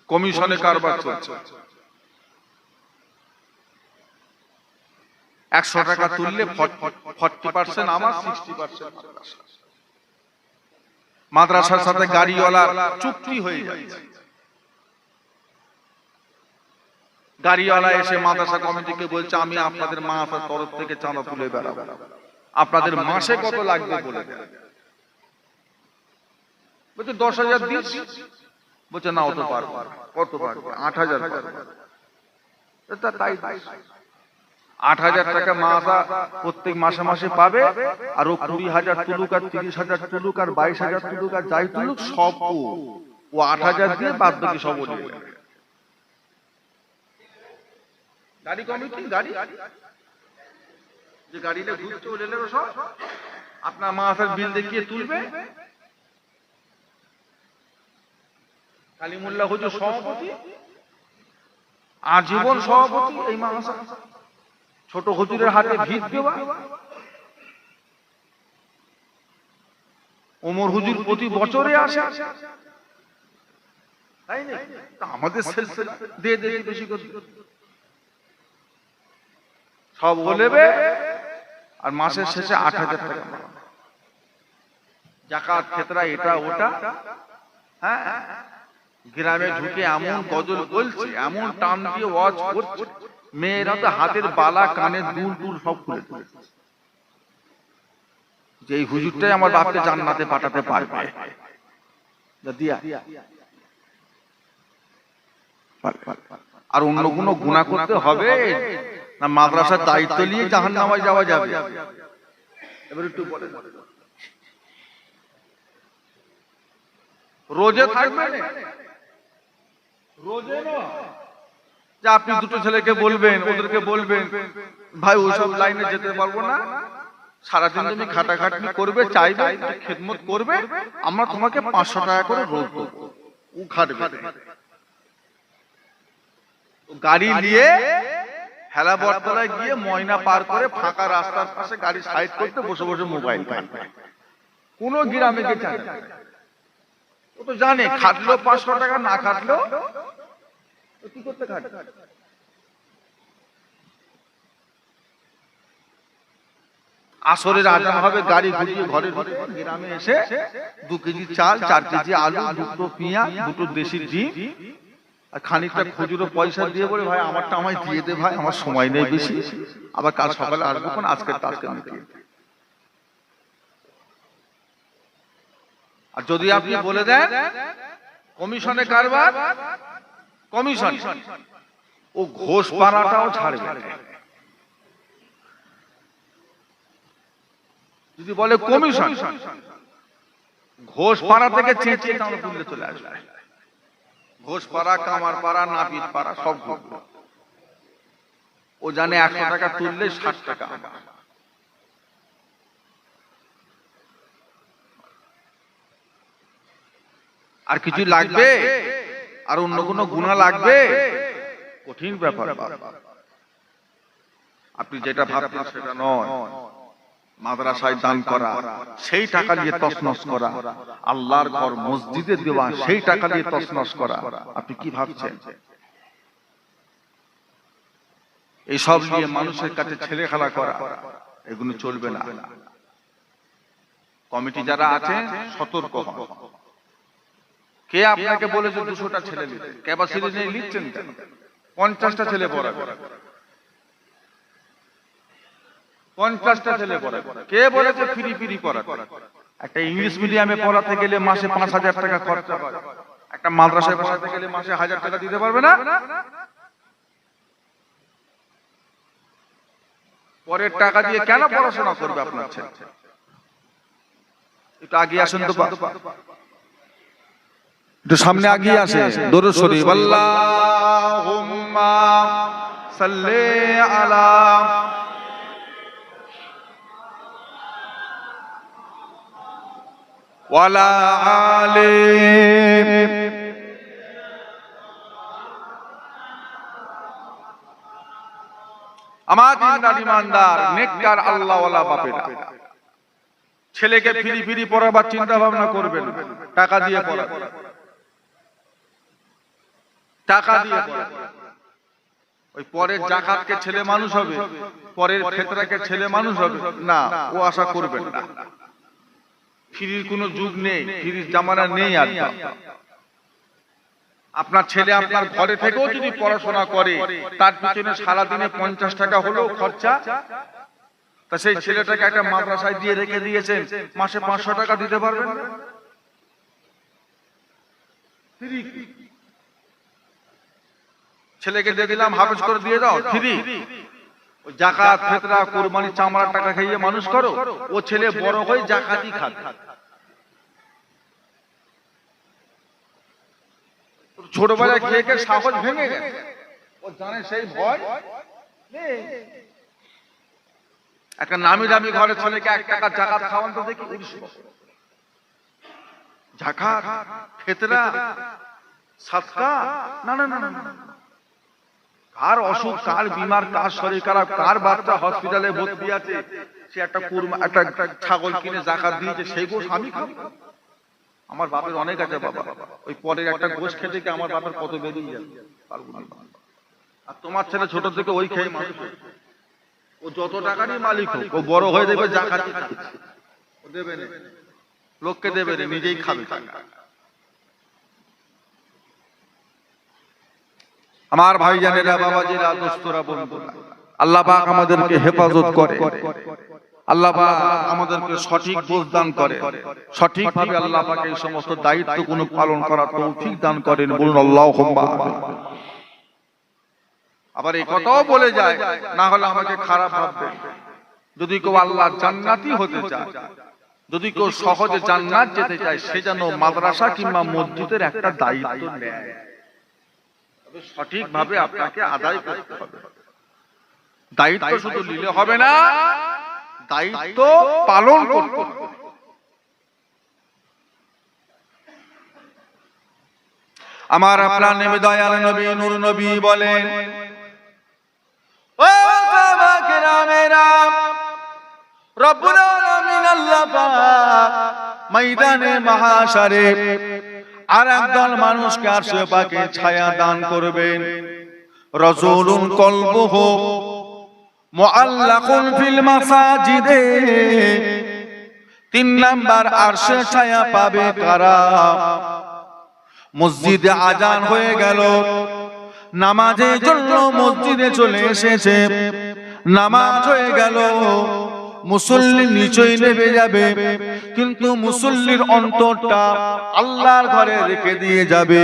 কমিশনে কারবার চলছে, 100 টাকা তুললে 40% আমার, 60% মাদ্রাসার সাথে গাড়িওয়ালার চুক্তি হয়ে যাচ্ছে। গাড়িওয়ালা এসে মাদ্রাসা কমিটিকে বলছে আমি আপনাদের মাদ্রাসার তরফ থেকে চাঁদা তুলে বেড়াবো, আপনাদের মাসে কত লাগবে বলে দেন। বলছে 10,000 দিস। বলছে না, অত পারবো। কত পারবে? 8,000 পারবে। তাই 8,000 টাকা মাসা প্রত্যেক মাসে মাসে পাবে, আর ও 20,000 তুলুক আর 30,000 তুলুক আর 22,000 তুলুক আর যাই তুলুক, সব ও 8,000 দিয়ে বাদ বাকি সব নিয়ে যাবে। গাড়ি কমিটি, গাড়ি যে গাড়িটা ঘুরছে ও লেলেরও সব আপনার মাসার বিল দেখিয়ে তুলবে। কালিমুল্লাহ হুজুর সভাপতি, আজীবন সভাপতি এই মাদ্রাসা। ছোট হুজুরের হাতে ভিত দেওয়া। ওমর হুজুর প্রতি বছরে আসে, তাই না? আমাদের সিলসিলা দে বেশি করে সব বলেবে, আর মাসের শেষে 8,000 টাকা জাকাত, ফিতরা, এটা ওটা। হ্যাঁ, গ্রামে ঢুকে এমন গজল বলছে, এমন টান দিয়ে ওয়াজ করছে, মেয়েরা তো হাতের বালা, কানের দুল টুল সব খুলে দিয়েছে। যে এই হুজুরটাই আমার বাপকে জান্নাতে পাঠাতে পারবে। আর অন্য কোনো গুনাহ করতে হবে না? মাদ্রাসার দায়িত্ব নিয়ে জাহান্নামে যাওয়া যাবে? এবার একটু বলেন, রোজে থাকবেন, রোজে না যে আপনি দুটো ছেলেকে বলবেন, ওদেরকে বলবেন ভাই ওইসব লাইনে যেতে পারবো না, সারাদিন তুমি খাটাখাটনি করবে, চাইবে খেদমত করবে, আমরা তোমাকে 500 টাকা করে রোজ দেবো, ও খাটবে। গাড়ি নিয়ে হেলা বটতলায় গিয়ে ময়না পার করে ফাঁকা রাস্তার পাশে গাড়ি সাইড করতে বসে বসে মোবাইল ঘাঁটবে। কোন গ্রামে কে চায়? ও তো জানে খাটলো 500 টাকা, না খাটলো কি করতে খাটবে। আসরের আজান হবে, গাড়ি ঘুরিয়ে ঘরে ঢুকে গ্রামে এসে 2 কেজি চাল, 4 কেজি আলু, 2টো পেঁয়াজ, 2টো দেশি ডিম আর খানিকটা খুচরো পয়সা দিয়ে বলে ভাই আমারটা আমায় দিয়ে দে ভাই, আমার সময় নেই বেশি, আবার কাল সকালে আসবো, কোন আজকের টাস্ক আমি দিয়ে। আর যদি আপনি বলে দেন কমিশনে কারবার, কমিশন, ও ঘোষ পাড়াটাও ছাড়বে। যদি বলে কমিশন, ঘোষ পাড়া থেকে চেঁচিয়ে তুলে চলে আসবে। ঘোষ পাড়া, কামার পাড়া, নাপিত পাড়া সব ঘুরবে। ও জানে 100 টাকা তুললে 60 টাকা। আর কিছু লাগবে? আর অন্য কোনো গুনাহ লাগবে? কঠিন ব্যাপার। আপনি যেটা ভাবছেন সেটা নয়। মাদ্রাসায় দান করা, সেই টাকা দিয়ে তছনছ করা, আল্লাহর ঘর মসজিদে দেওয়া, সেই টাকা দিয়ে তছনছ করা, আপনি কি ভাবছেন? এই সব নিয়ে মানুষের কাছে ছেলে খেলা করা, এগুলো চলবে না। কমিটি যারা আছে সতর্ক হন। কে আপনাকে বলেছে 200টা ছেলে নিতে? ক্যাপাসিটি নেই, লিখছেন কেন? 50টা ছেলে পড়াবে, 50টা ছেলে পড়াবে। কে বলেছে ফ্রি ফ্রি পড়াতে? একটা ইংলিশ মিডিয়ামে পড়াতে গেলে মাসে 5000 টাকা খরচা হয়, একটা মাদ্রাসায় পড়াতে গেলে মাসে 1000 টাকা দিতে পারবে না? পরের টাকা দিয়ে কেন পড়াশোনা করবে আপনার ছেলে? একটু আগে আসেন তো, একটু সামনে আগিয়ে আসে। দরুদ শরীফ, আল্লাহুম্মা সাল্লি আলা ওয়ালা আলি। আমার দিনদার ইমানদার নেককার আল্লাহওয়ালা বাপেরা, ছেলেকে ফ্রি ফ্রি পড়াবার চিন্তা ভাবনা করবেন, টাকা দিয়ে পড়াবেন, টাকা দিয়ে পড়াবেন। ওই পরের যাকাতকে ছেলে মানুষ হবে, পরের ফিতরাকে ছেলে মানুষ হবে না, ও আশা করবেন না। ফ্রির কোনো যুগ নেই, ফ্রির জামানা নেই। আর আপনার ছেলে আপনার ঘরে থেকেও যদি পড়াশোনা করে, তার পিছনে সারাদিনে 50 টাকা হলেও খরচা, তা সেই ছেলেটাকে একটা মাদ্রাসায় দিয়ে রেখে দিয়েছেন, মাসে 500 টাকা দিতে পারবেন? ছেলেকে দিয়ে দিলাম হাফেজ করে দিয়ে দাও, ফ্রি। যাকাত, ফিতরা, কুরবানি, চামড়ার টাকা খাইয়ে মানুষ করো, ও ছেলে বড় হয়ে যাকাতই খাবে। ছোটবেলায় খেয়ে খেয়ে সাহস ভেঙে গেছে, ও জানে সেই ভয় নেই। একটা নামি দামি ঘরের ছেলেকে 1 টাকা যাকাত খাওয়ান তো দেখি, যাকাত, ফিতরা, সাদকা, না না না না। কার অসুখ, কার বিমার, কার শরীর খারাপ, কার বাচ্চা হসপিটালে ভর্তি আছে, সে একটা একটা ছাগল কিনে যাকাত দিয়েছে, সেই গোশ আমি খাবো? আমার বাপের অনেক আছে বাবা, ওই পরের একটা গোশ খেতে কি আমার বাপের কত বেরিয়ে যাবে। আর তোমার ছেলে ছোট থেকে ওই খেয়ে মানুষ, ও যত টাকারই মালিক হোক, ও বড় হয়ে দেবে যাকাত, ও দেবে না, লোককে দেবে না, নিজেই খাবে টাকা। আমার ভাইজানেরা, বাবাজিরা, দোস্তরা, বন্ধুরা, আল্লাহ পাক আমাদেরকে হেফাজত করে, আল্লাহ পাক আমাদেরকে সঠিক বুঝ দান করে, সঠিকভাবে আল্লাহ পাক এই সমস্ত দায়িত্বগুলো পালন করার তৌফিক দান করেন। বলুন আল্লাহুম্মা আমিন। আবার এই কথাও বলে যায়, না হলে আমাকে খারাপ ভাববে, যদি কেউ আল্লাহর জান্নাতি হতে চায়, যদি কেউ সহজে জান্নাত যেতে চায়, সে যেন মাদ্রাসা কিংবা মসজিদের একটা দায়িত্ব নেয়। তবে সঠিকভাবে আপনাকে আদায় করতে হবে। দায়িত্ব শুধু নিলে হবে না, দায়িত্ব পালন করতে হবে। আমার আপনার নবী, দয়াল নবী, নূর নবী বলেন, ও সাহাবা কেরামেরা, রব্বুল আলামিন আল্লাহ পাক ময়দানে মাহশারে আর একদল মানুষকে আরশে পাকে ছায়া দান করবেন। রাজুলুন কলবুহু মুআল্লাকুন ফিল মাসাজিদে, 3 নাম্বার আরশে ছায়া পাবে কারা? মসজিদে আজান হয়ে গেল, নামাজের জন্য মসজিদে চলে এসেছে, নামাজ হয়ে গেল, মুসল্লি নিচেই নেমে যাবে, কিন্তু মুসল্লির অন্তরটা আল্লাহর ঘরে রেখে দিয়ে যাবে।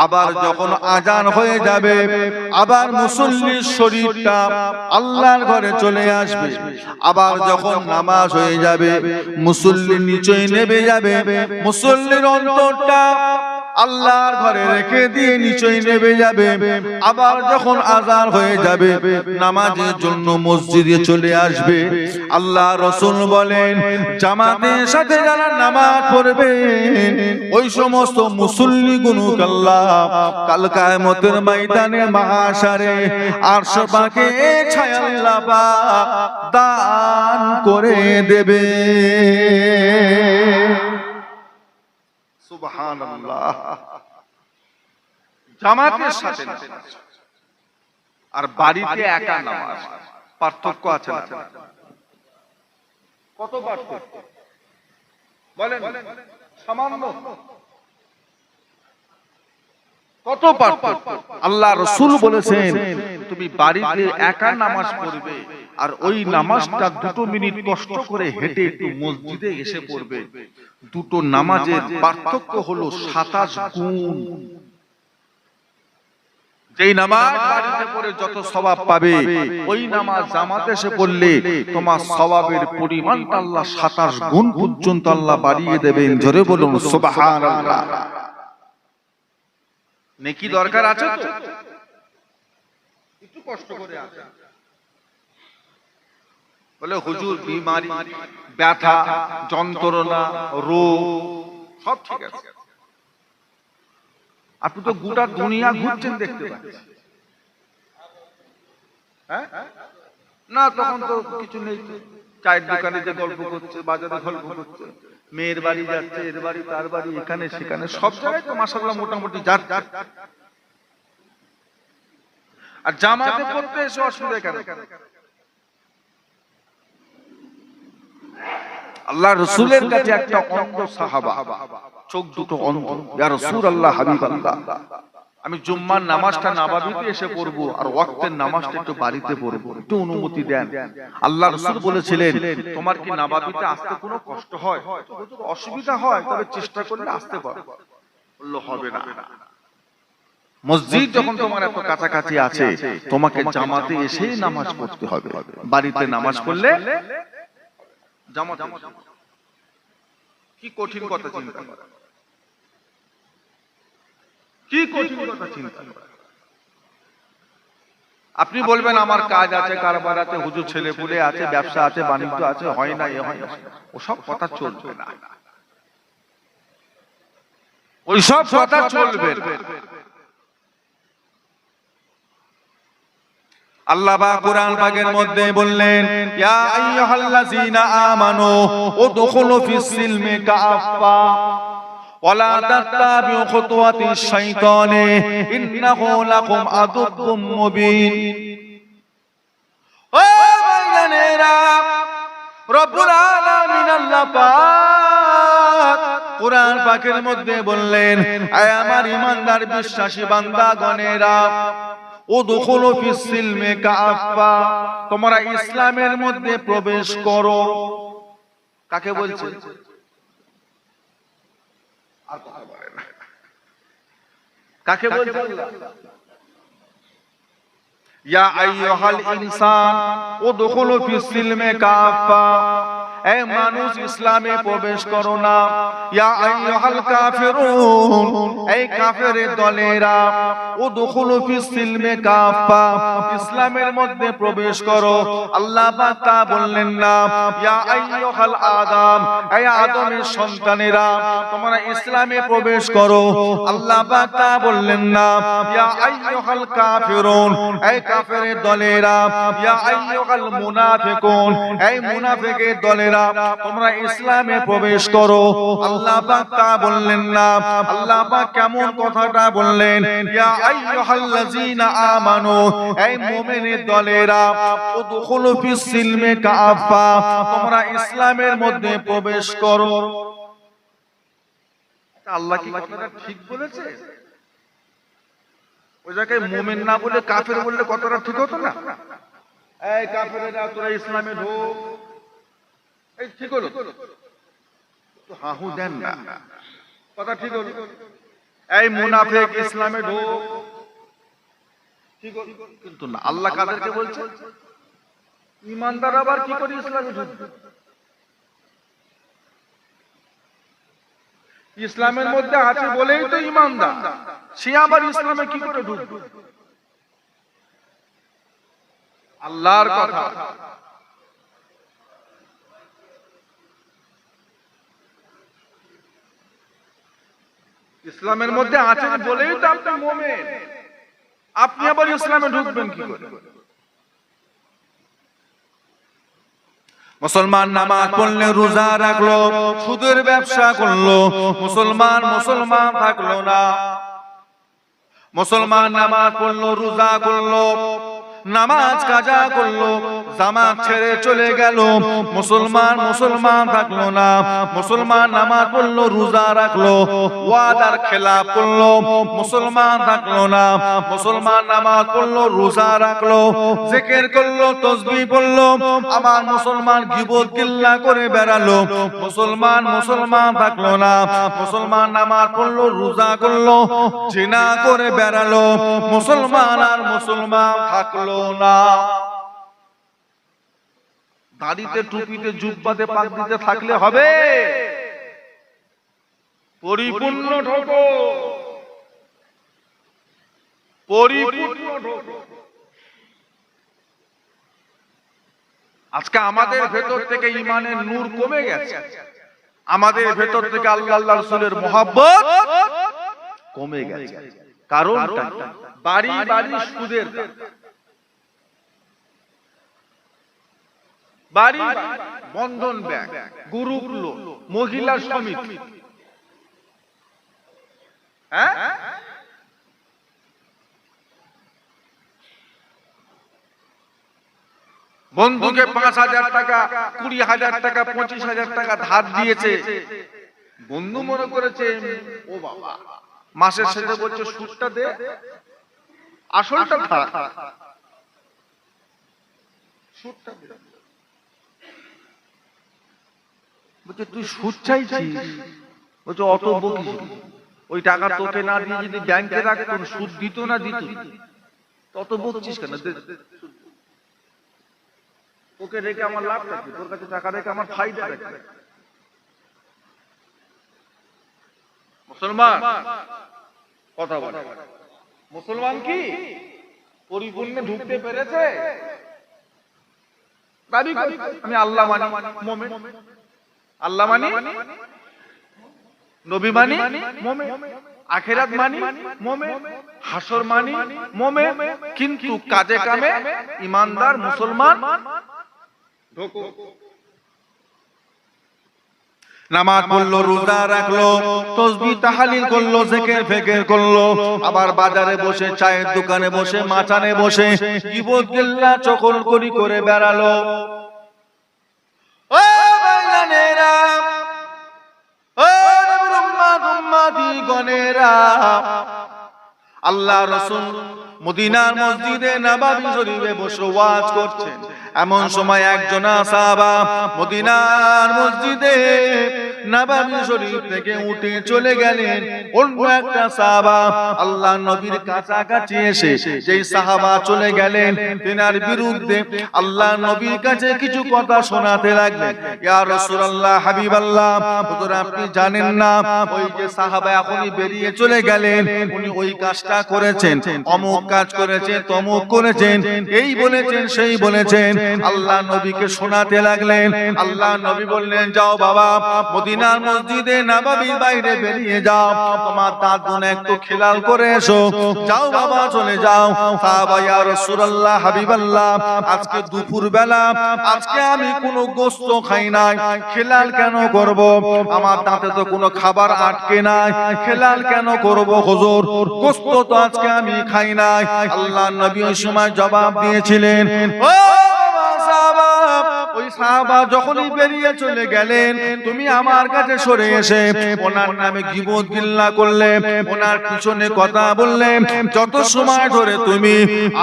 আবার যখন আজান হয়ে যাবে, আবার মুসল্লির শরীরটা আল্লাহর ঘরে চলে আসবে। আবার যখন নামাজ হয়ে যাবে, মুসল্লি নিচেই নেমে যাবে, মুসল্লির অন্তরটা আল্লাহর ঘরে রেখে দিয়ে নিচেই নেমে যাবে। আবার যখন আজান হয়ে যাবে, নামাজের জন্য মসজিদে চলে আসবে। আল্লাহ রাসূল বলেন, জামাতের সাথে যারা নামাজ পড়বে, ওই সমস্ত মুসল্লিগুলোকে আল্লাহ কাল কিয়ামতের ময়দানে মাহশারে আরশ পাকে ছায়া আল্লাহ পাক দান করে দেবে। সুবহানাল্লাহ। জামাতের সাথে আর বাড়িতে একা নামাজ, পার্থক্য আছে না? কত পার্থক্য বলেন? সামান্য? কত পার্থক্য? আল্লাহ রাসূল বলেছেন, তুমি বাড়িতে একা নামাজ পড়বে, আর ওই নামাজটা 2 মিনিট কষ্ট করে হেঁটে একটু মসজিদে এসে পড়বে। দুটো নামাজের পার্থক্য হলো 27 গুণ। যেই নামাজ বাড়িতে পড়ে যত সওয়াব পাবে, ওই নামাজ জামাতে এসে পড়লে তোমার সওয়াবের পরিমাণটা আল্লাহ 27 গুণ পর্যন্ত আল্লাহ বাড়িয়ে দেবেন। জোরে বলুন সুবহানাল্লাহ। নেকি দরকার আছে তো, একটু কষ্ট করে আসেন। বলে হুজুর বিমারি, ব্যথা, যন্ত্রণা, রোগ সব ঠিক আছে, আপনি তো গোটা দুনিয়া ঘুরছেন, দেখতে পাচ্ছেন। হ্যাঁ না, তখন তো কিছু নেই, চায়ের দোকানে যে গল্প করছে, বাজারে গল্প করছে, মেয়ের বাড়ি যাচ্ছে, এর বাড়ি তার বাড়ি, এখানে সেখানে সব জায়গায় তো মাশাআল্লাহ মোটামুটি যাচ্ছে। আর জামাতে পড়তে এসে অসুবিধা কেন? আল্লাহ রাসূলের কাছে একটা অন্ধ সাহাবা, চোখ দুটো অন্ধ, ইয়া রাসূলুল্লাহ, হাবিবাল্লাহ, আমি জুম্মার নামাজটা নববীতে এসে পড়ব, আর ওয়াক্তের নামাজটা একটু বাড়িতে পড়ব, একটু অনুমতি দেন। আল্লাহ রাসূল বলেছিলেন, তোমার কি নববীতে আসতে কোনো কষ্ট হয়? অসুবিধা হয়, তবে চেষ্টা করলে আসতে পারো। বলল হবে না, মসজিদ যখন তোমার এত কাছাকাছি আছে, তোমাকে জামাতে এসে নামাজ পড়তে হবে। বাড়িতে নামাজ পড়লে জামাতে। কি কঠিন কথা চিন্তা করা, কি কঠিন কথা চিন্তা করা। আপনি বলবেন আমার কাজ আছে, কারবার আছে, হুজুর ছেলে পুলে আছে, ব্যবসা আছে, বাণিজ্য আছে, হয় না, এ হয় না, ওসব কথা চলবে না, ওইসব কথা চলবে না। আল্লাহ পাক কুরআন পাকের মধ্যে বললেন, ইয়া আইয়ুহাল্লাযীনা আমানু উদখুলু ফিস সিলমি কাফা ওয়ালা তাত্তাবিউ খুতুওয়াতিশ শাইতানি ইন্নাহু লাকুম আদুব্বুম মুবিন। ও ভাইজানেরা, রব্বুল আলামিন আল্লাহ পাক কুরআন পাকের মধ্যে বললেন, আয় আমার ঈমানদার বিশ্বাসী বান্দাগণেরা, উদখুলু ফিস সিলমি কাফা, তোমরা ইসলামের মধ্যে প্রবেশ করো। কাকে বলছে? আর কথা বলে না। কাকে বলছে? ইয়া আইয়ুহাল ইনসান উদখুলু ফিস সিলমি কাফা, এ মানুষ ইসলামে প্রবেশ করো না। ইয়া আইয়ুহাল কাফিরুন, এই কাফেরের দলেরা, উদখুলু ফিস সিলমি কাফা, ইসলামের মধ্যে প্রবেশ করো। আল্লাহ পাক তা বললেন না। ইয়া আইয়ুহাল আদম, এই আদমের সন্তানেরা, তোমরা ইসলামে প্রবেশ করো। আল্লাহ পাক তা বললেন না। ইয়া আইয়ুহাল কাফিরুন, এই কাফেরের দলেরা, ইয়া আইয়ুহাল মুনাফিকুন, এই মুনাফিকের দলেরা, তোমরা ইসলামে প্রবেশ করো। আল্লাহ পাক তা বললেন না। আল্লাহ পাক কেমন কথাটা বললেন? ইয়া আইয়ুহাল্লাযীনা আমানু, এই মুমিনের দলেরা, উদখুলু ফিস সিলমি কাফা, তোমরা ইসলামের মধ্যে প্রবেশ করো। আল্লাহ কি কথাটা ঠিক বলেছে? ওই জায়গায় মুমিন না বলে কাফের বললে কথাটা ঠিক হতো না? এই কাফেরেরা তোরা ইসলামে ঢোক, এই ঠিক হলো তো? হাহু দেন না, কথা ঠিক হলো। এই মুনাফিক ইসলামে ঢোক, ঠিক হলো, কিন্তু না। আল্লাহ কাদেরকে বলছে? ঈমানদার আবার কি করে ইসলামে ঢুকবে? ইসলামের মধ্যে আছে বলেই তো ঈমানদার, সে আবার ইসলামে কি করে ঢুকবে? আল্লাহর কথা। ইসলামের মধ্যে আছেন বলেই তো আপনি মুমিন, আপনি আবার ইসলামে ঢুকবেন কি করে? মুসলমান নামাজ পড়লে, রোজা রাখলো, সুদের ব্যবসা করলো, মুসলমান থাকলো না। মুসলমান নামাজ পড়লো, রোজা করলো, নামাজ কাজা করলো, জামাত ছেড়ে চলে গেল, মুসলমান থাকলো না। মুসলমান নামাজ পড়লো, রোজা রাখলো, ওয়াদার খেলাফ করলো, মুসলমান থাকলো না। মুসলমান নামাজ পড়লো, রোজা রাখলো, জিকির করলো, তাসবিহ পড়লো, আমার মুসলমান গীবত গিল্লা করে বেড়ালো, মুসলমান থাকলো না। মুসলমান নামাজ পড়লো, রোজা করলো, জিনা করে বেড়ালো, মুসলমান থাকলো না। দাড়িতে, টুপিতে, জুব্বাতে, পাগড়িতে থাকলে হবে? পরিপূর্ণ ঢোকো, পরিপূর্ণ ঢোকো। আজকে আমাদের ভেতর থেকে ঈমানের নূর কমে গেছে, আমাদের ভেতর থেকে আল্লাহ রাসূলের মহব্বত কমে গেছে। কারণটা বাড়ি সুদের বাড়ি, বন্ধন ব্যাংক, গ্রুপ লোন, মহিলা সমিতি, হ্যাঁ, বন্ধুকে ৫,০০০ টাকা, ২০,০০০ টাকা, ২৫,০০০ টাকা ধার দিয়েছে, বন্ধু মনে করেছে ও বাবা, মাসের শেষে বলছে সুদটা দে, আসলটা থাক, সুদটা দে। বলছে তুই সুদ চাইছিস? বলছে অত বকিস, ওই টাকা তোকে না দিয়ে যদি ব্যাংকে রাখতো, সুদ দিত না দিত, তত বকছিস কেন? ওকে রেখে আমার লাভ থাকে, তোর কাছে টাকা রেখে আমার ফায়দা থাকে। মুসলমান কথা বলে, মুসলমান কি পরিপূর্ণ ঢুকতে পেরেছে? দাবি করে আমি আল্লাহ মানি, মুমিন, আল্লাহ মানি, নবী মানি, মুমিন, আখিরাত মানি, মুমিন, হাসর মানি, মুমিন, কিন্তু কাজে কামে ঈমানদার মুসলমান ঢোকো। নামাজ পড়লো, রোজা রাখলো, তাসবিহ তাহলিল করলো, জিকির ফিকির করলো, আবার বাজারে বসে, চায়ের দোকানে বসে, মাচানে বসে গীবত গিল্লা চগলখড়ি করে বেড়ালো। ও ভাইজানেরা, ও নবীর সাংবাদিক গণেরা, আল্লাহ রাসূল মদিনার মসজিদে নববী শরীফে বসে ওয়াজ করছেন। এমন সময় একজন সাহাবা মদিনার মসজিদে নববী শরীফ থেকে উঠে চলে গেলেন। অন্য একটা সাহাবা আল্লাহ নবীর কাছাকাছি এসে যেই সাহাবা চলে গেলেন, তিনার বিরুদ্ধে আল্লাহ নবীর কাছে কিছু কথা শোনাতে লাগলেন। ইয়া রাসূলুল্লাহ, হাবিবাল্লাহ, হুজুর আপনি জানেন না ওই যে সাহাবা এখনই বেরিয়ে চলে গেলেন, উনি ওই কাজটা করেছেন, অমুক কাজ করেছেন, তমুক করেছেন, এই বলেছেন, সেই বলেছেন। আল্লাহ নবীকে শোনাতে লাগলেন। আল্লাহ নবী বললেন, যাও বাবা, মদিনার মসজিদে নববীর বাইরে বেরিয়ে যাও, তোমার দাদুন একটু খেলাল করে এসো। যাও বাবা, চলে যাও। সাহাবা, ইয়া রাসূলুল্লাহ, হাবিবাল্লাহ, আজকে দুপুর বেলা আজকে আমি কোনো গোশত খাই নাই, খেলাল কেন করব? আমার দাঁতে তো কোনো খাবার আটকে নাই, খেলাল কেন করব হুজুর? গোশত তো আজকে আমি খাই নাই। আল্লাহ নবী ওই সময় জবাব দিয়েছিলেন, ও সাহাবা, ওই সাহাবা যখনই বেরিয়ে চলে গেলেন, তুমি আমার কাছে সরে এসে ওনার নামে গীবত গিল্লা করলে, ওনার পিছনে কথা বললে। যত সময় ধরে তুমি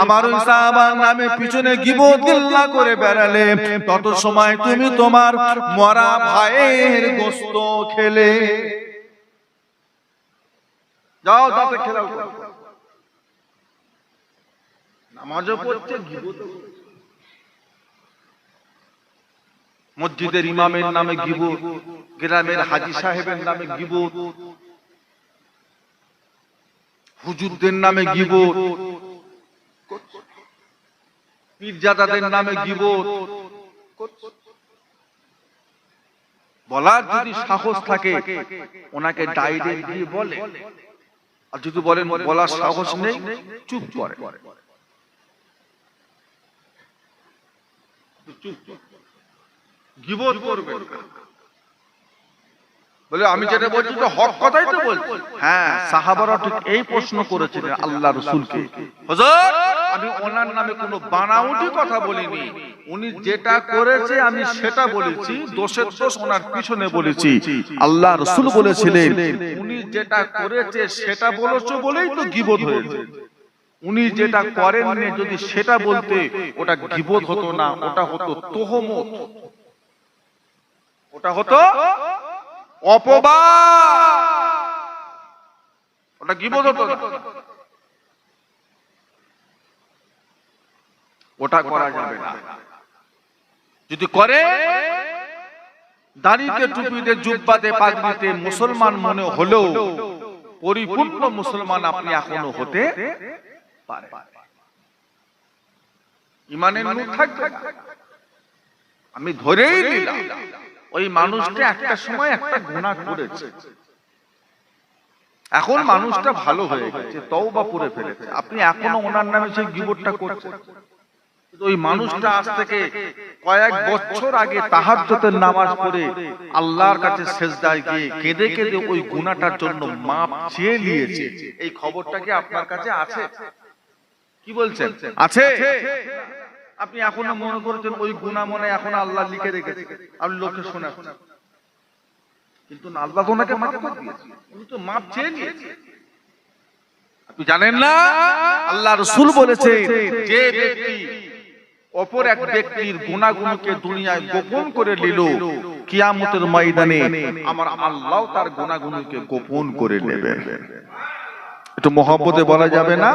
আমার ওই সাহাবার নামে পিছনে গীবত গিল্লা করে বেড়ালে, তত সময় তুমি তোমার মরা ভাইয়ের গোশত খেলে। যাও, দাঁতে খেলাও করো। নামাজও পড়ছে, গীবত, মসজিদের ইমামের নামে গীবত, গ্রামের হাজী সাহেবের নামে গীবত, হুজুরদের নামে গীবত, পীরজাদাদের নামে গীবত। বলার যদি সাহস থাকে ওনাকে ডাইরেক্ট দিয়ে বলে, আর যদি বলেন বলার সাহস নেই, চুপ করে। গীবত করবে বলে, আমি যেটা বলছি তো হক কথাই তো বলছি। হ্যাঁ, সাহাবারা ঠিক এই প্রশ্ন করেছিলেন আল্লাহ রাসূলকে, হুজুর আমি ওনার নামে কোনো বানাউটি কথা বলিনি, উনি যেটা করেছে আমি সেটা বলেছি, দোষের দোষ ওনার পিছনে বলেছি। আল্লাহ রাসূল বলেছিলেন, উনি যেটা করেছে সেটা বলেছো বলেই তো গীবত হয়েছে। উনি যেটা করেননি যদি সেটা বলতে, ওটা গীবত হতো না, ওটা হতো তোহমত, ওটা হতো অপবাদ, ওটা গীবত হতো না। ওটা করা যাবে না। যদি করে দাড়িতে, টুপিতে, জুব্বাতে, পাগড়িতে মুসলমান মনে হলেও পরিপূর্ণ মুসলমান আপনি এখনো হতে পারেন। ইমানের নূর থাকবে। আমি ধরেই নিলাম ওই মানুষটা একটা সময় একটা গুনাহ করেছে, এখন মানুষটা ভালো হয়ে গেছে, তওবা করে ফেলেছে, আপনি এখনো ওনার নামে সেই গীবতটা করছেন। ওই মানুষটা আজ থেকে কয়েক বছর আগে তাহাজ্জুদের নামাজ পড়ে আল্লাহর কাছে সিজদায় গিয়ে কেঁদে কেঁদে ওই গুনাহটার জন্য মাপ চেয়ে নিয়েছে। এই খবরটা কি আপনার কাছে আছে? কি বলছেন? আছে? আপনি এখনো মনে করছেন ওই গুনাহ মনে এখন আল্লাহ লিখে রেখেছে, আপনি লোককে শোনাচ্ছেন, কিন্তু আল্লাহ তো ওনাকে মাফ করে দিয়েছে, উনি তো মাপ চেয়ে নিয়েছে। আপনি জানেন না আল্লাহ রাসূল বলেছে, যে ব্যক্তি অপর এক ব্যক্তির গুনাহগুলোকে দুনিয়ায় গোপন করে নিল, কিয়ামতের ময়দানে আমার আল্লাহ তার গুনাহগুলোকে গোপন করে নেবেন। একটু মহব্বতে বলা যাবে না?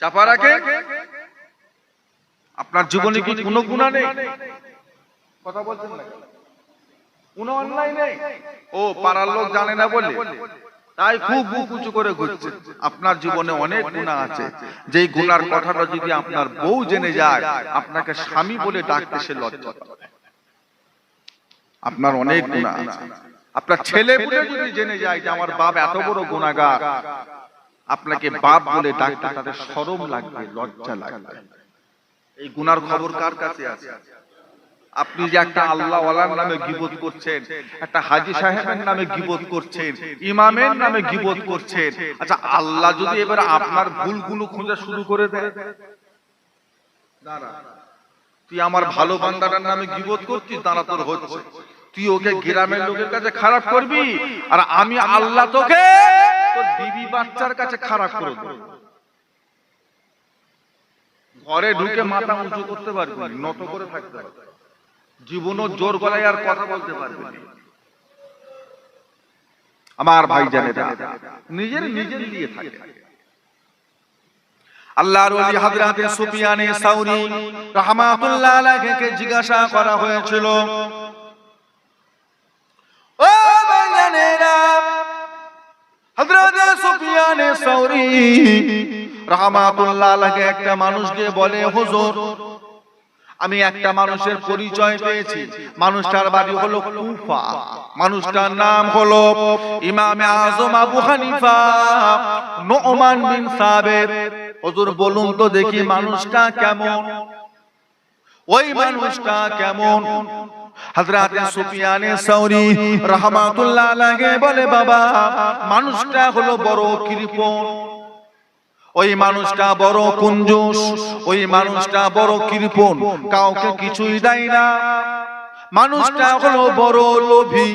চাপা রাখে। আপনার জীবনে কি কোনো গুনাহ নেই? কথা বলছেন না, কোনো অন্যায় নেই? ও পাড়ার লোক জানে না বলে তাই খুব বুক উঁচু করে ঘুরছে। আপনার জীবনে অনেক গুনাহ আছে, যেই গুনার কথাটা যদি আপনার বউ জেনে যায়, আপনাকে স্বামী বলে ডাকতে সে লজ্জা পাবে। আপনার অনেক গুনাহ আছে। আপনার ছেলে বলে যদি জেনে যায় যে আমার বাপ এত বড় গুনাহগার, আপনাকে বাপ বলে ডাকতে তাদের শরম লাগবে, লজ্জা লাগবে। এই গুনার খবর কার কাছে আছে? আপনি যে একটা আল্লাহ ওয়ালার নামে গীবত করছেন, একটা হাজী সাহেবের নামে গীবত করছেন, ইমামের নামে গীবত করছেন, আচ্ছা আল্লাহ যদি এবার আপনার ভুলগুলো খোঁজা শুরু করে দেয়, দাঁড়া তুই আমার ভালো বান্দাটার নামে গীবত করছিস, দাঁড়া তোর হচ্ছে, তুই ওকে গ্রামের লোকের কাছে খারাপ করবি, আর আমি আল্লাহ তোকে তোর বিবি বাচ্চার কাছে খারাপ করে দেব। ঘরে ঢুকে মাথা উঁচু করতে পারবি, নত করে থাকতে পারবি, জীবনও জোর গলায় আর কথা বলতে পারবি না। আমার ভাই জানেরা, নিজের নিজের দিয়ে থাকে। আল্লাহর ওলি হযরত সুফিয়ানে সাউরি রাহমাতুল্লাহ আলাইহিকে জিজ্ঞাসা করা হয়েছিল, ও ভাই জানেরা, হযরত সুফিয়ানে সাউরি রাহমাতুল্লাহ আলাইহি একটা মানুষকে বলে, হুজুর আমি একটা মানুষের পরিচয় পেয়েছি, মানুষটার বাড়ি হলো কুফা, মানুষটার নাম হলো ইমামে আজম আবু হানিফা নু'মান বিন সাবিত। হুজুর বলুন তো দেখি মানুষটা কেমন, ওই মানুষটা কেমন? হযরত সুফিয়ানে সাউরি রাহমাতুল্লাহ আলাইহি বলে, বাবা মানুষটা হলো বড় কৃপণ, ওই মানুষটা বড় কঞ্জুস, ওই মানুষটা বড় কৃপণ, কাউকে কিছুই দেয় না। মানুষটা হলো বড় লোভী,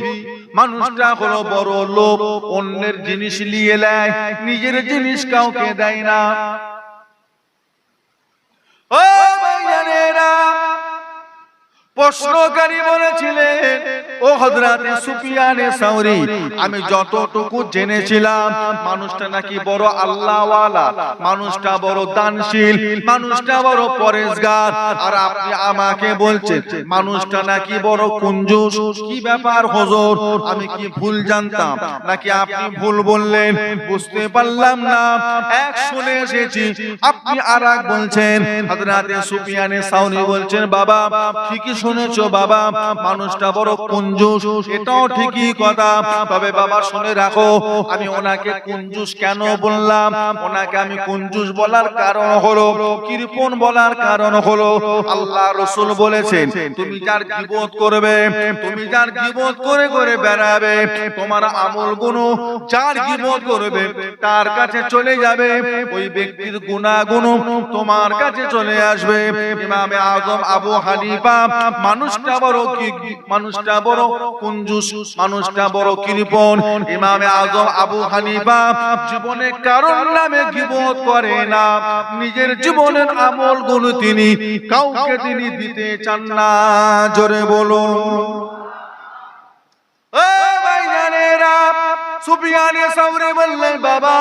মানুষটা হলো বড় লোভ, অন্যের জিনিস নিয়ে নেয়, নিজের জিনিস কাউকে দেয় না। ও ভাইজানেরা, প্রশ্নকারী বলেছিলেন, ও হযরত সুফিয়ানে সাউরি, আমি যতটুকু জেনেছিলাম মানুষটা নাকি বড় আল্লাহওয়ালা, মানুষটা বড় দানশীল, মানুষটা বড় পরেশগার, আর আপনি আমাকে বলছেন মানুষটা নাকি বড় কঞ্জুস। কি ব্যাপার হুজুর, আমি কি ভুল জানতাম নাকি আপনি ভুল বললেন? বুঝতে পারলাম না, এক শুনে এসেছি, আপনি আরেক বলছেন। হযরত সুফিয়ানে সাউরি বলছেন, বাবা ঠিকই শুনেছো বাবা, মানুষটা বড় কঞ্জুস, এটাও ঠিকই কথা, তবে বাবা শুনে রাখো, আমি ওনাকে কঞ্জুস কেন বললাম? ওনাকে আমি কঞ্জুস বলার কারণ হলো, কৃপণ বলার কারণ হলো, আল্লাহ রাসূল বলেছেন, তুমি যার গীবত করবে, তুমি যার গীবত করে করে বেড়াবে, তোমার আমলগুলো যার গীবত করবে তার কাছে চলে যাবে, ওই ব্যক্তির গুনাহগুলো তোমার কাছে চলে আসবে। ইমামে আজম আবু হানিফা মানুষটা বড় কি, মানুষটা বড় কঞ্জুস, মানুষটা বড় কৃপণ, ইমামে আজম আবু হানিফা জীবনে কারোর নামে গীবত করে না, নিজের জীবনের আমলগুলো তিনি কাউকে তিনি দিতে চান না। জোরে বলুন। ও ভাইজানেরা, সুফিয়ানে সাউরি বললেন, বাবা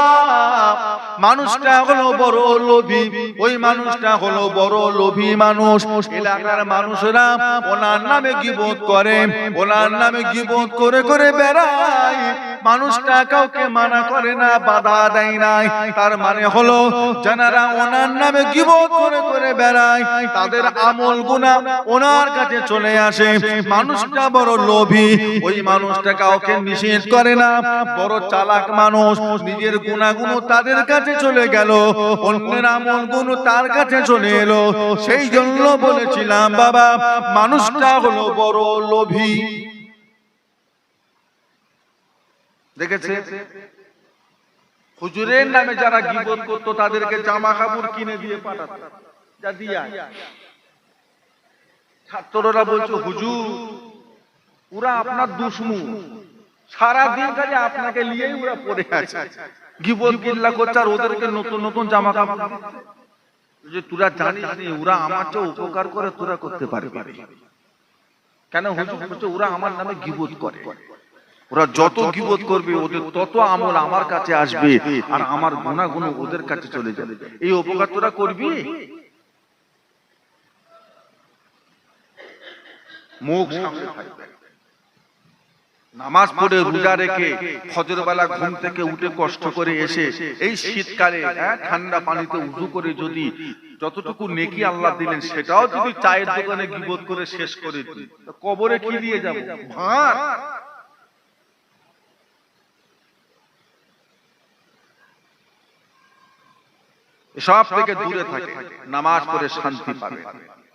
মানুষটা হলো বড় লোভী, ওই মানুষটা হলো বড় লোভী মানুষ, এলাকার মানুষরা ওনার নামে গীবত করে, ওনার নামে গীবত করে করে বেড়ায়, মানুষটা কাউকে মানা করে না, বাধা দেয় নাই। তার মানে হলো যারা ওনার নামে গীবত করে করে বেড়ায় তাদের আমল গুনাহ ওনার কাছে চলে আসে। মানুষটা বড় লোভী, ওই মানুষটা কাউকে নিষেধ করে না, বড় চালাক মানুষ, নিজের গুনাহগুলো তাদের কাছে চলে গেল, অন্যের আমলগুলো তার কাছে চলে এলো। সেই জন্য বলেছিলাম বাবা মানুষটা হলো বড় লোভী। দেখেছে, হুজুরের নামে যারা গীবত করত তাদেরকে জামা কাপড় কিনে দিয়ে পাঠাতো, যা দিয়া। ছাত্ররা বলছে, হুজুর ওরা আপনার দুশমন, সারা দিন কাজে আপনাকে নিয়েই ওরা পড়ে আছে, গীবত গিল্লা করছে, আর ওদেরকে নতুন নতুন জামা কাপড়। যে তোরা জানিস নি ওরা আমার চেয়ে উপকার করে, তোরা করতে পারবি কেন? হুজুর বলছে ওরা আমার নামে গীবত করে, ওরা যত গীবত করবে ওদের তত আমল আমার কাছে আসবে, আর আমার গুনাহগুলো ওদের কাছে চলে যাবে। এই উপকার তোরা করবি? মুখ সামনে থাকবে, নামাজ পড়ে রোজা রেখে ফজর বেলা ঘুম থেকে উঠে কষ্ট করে এসে এই শীতকালে ঠান্ডা পানিতে উযু করে যদি যতটুকু নেকি আল্লাহ দিলেন সেটাও যদি চায়ের দোকানে গীবত করে শেষ করে দিই, কবরে কি দিয়ে যাব? ভাত। সব থেকে দূরে থাকে, নামাজ পড়ে শান্তি পাবে,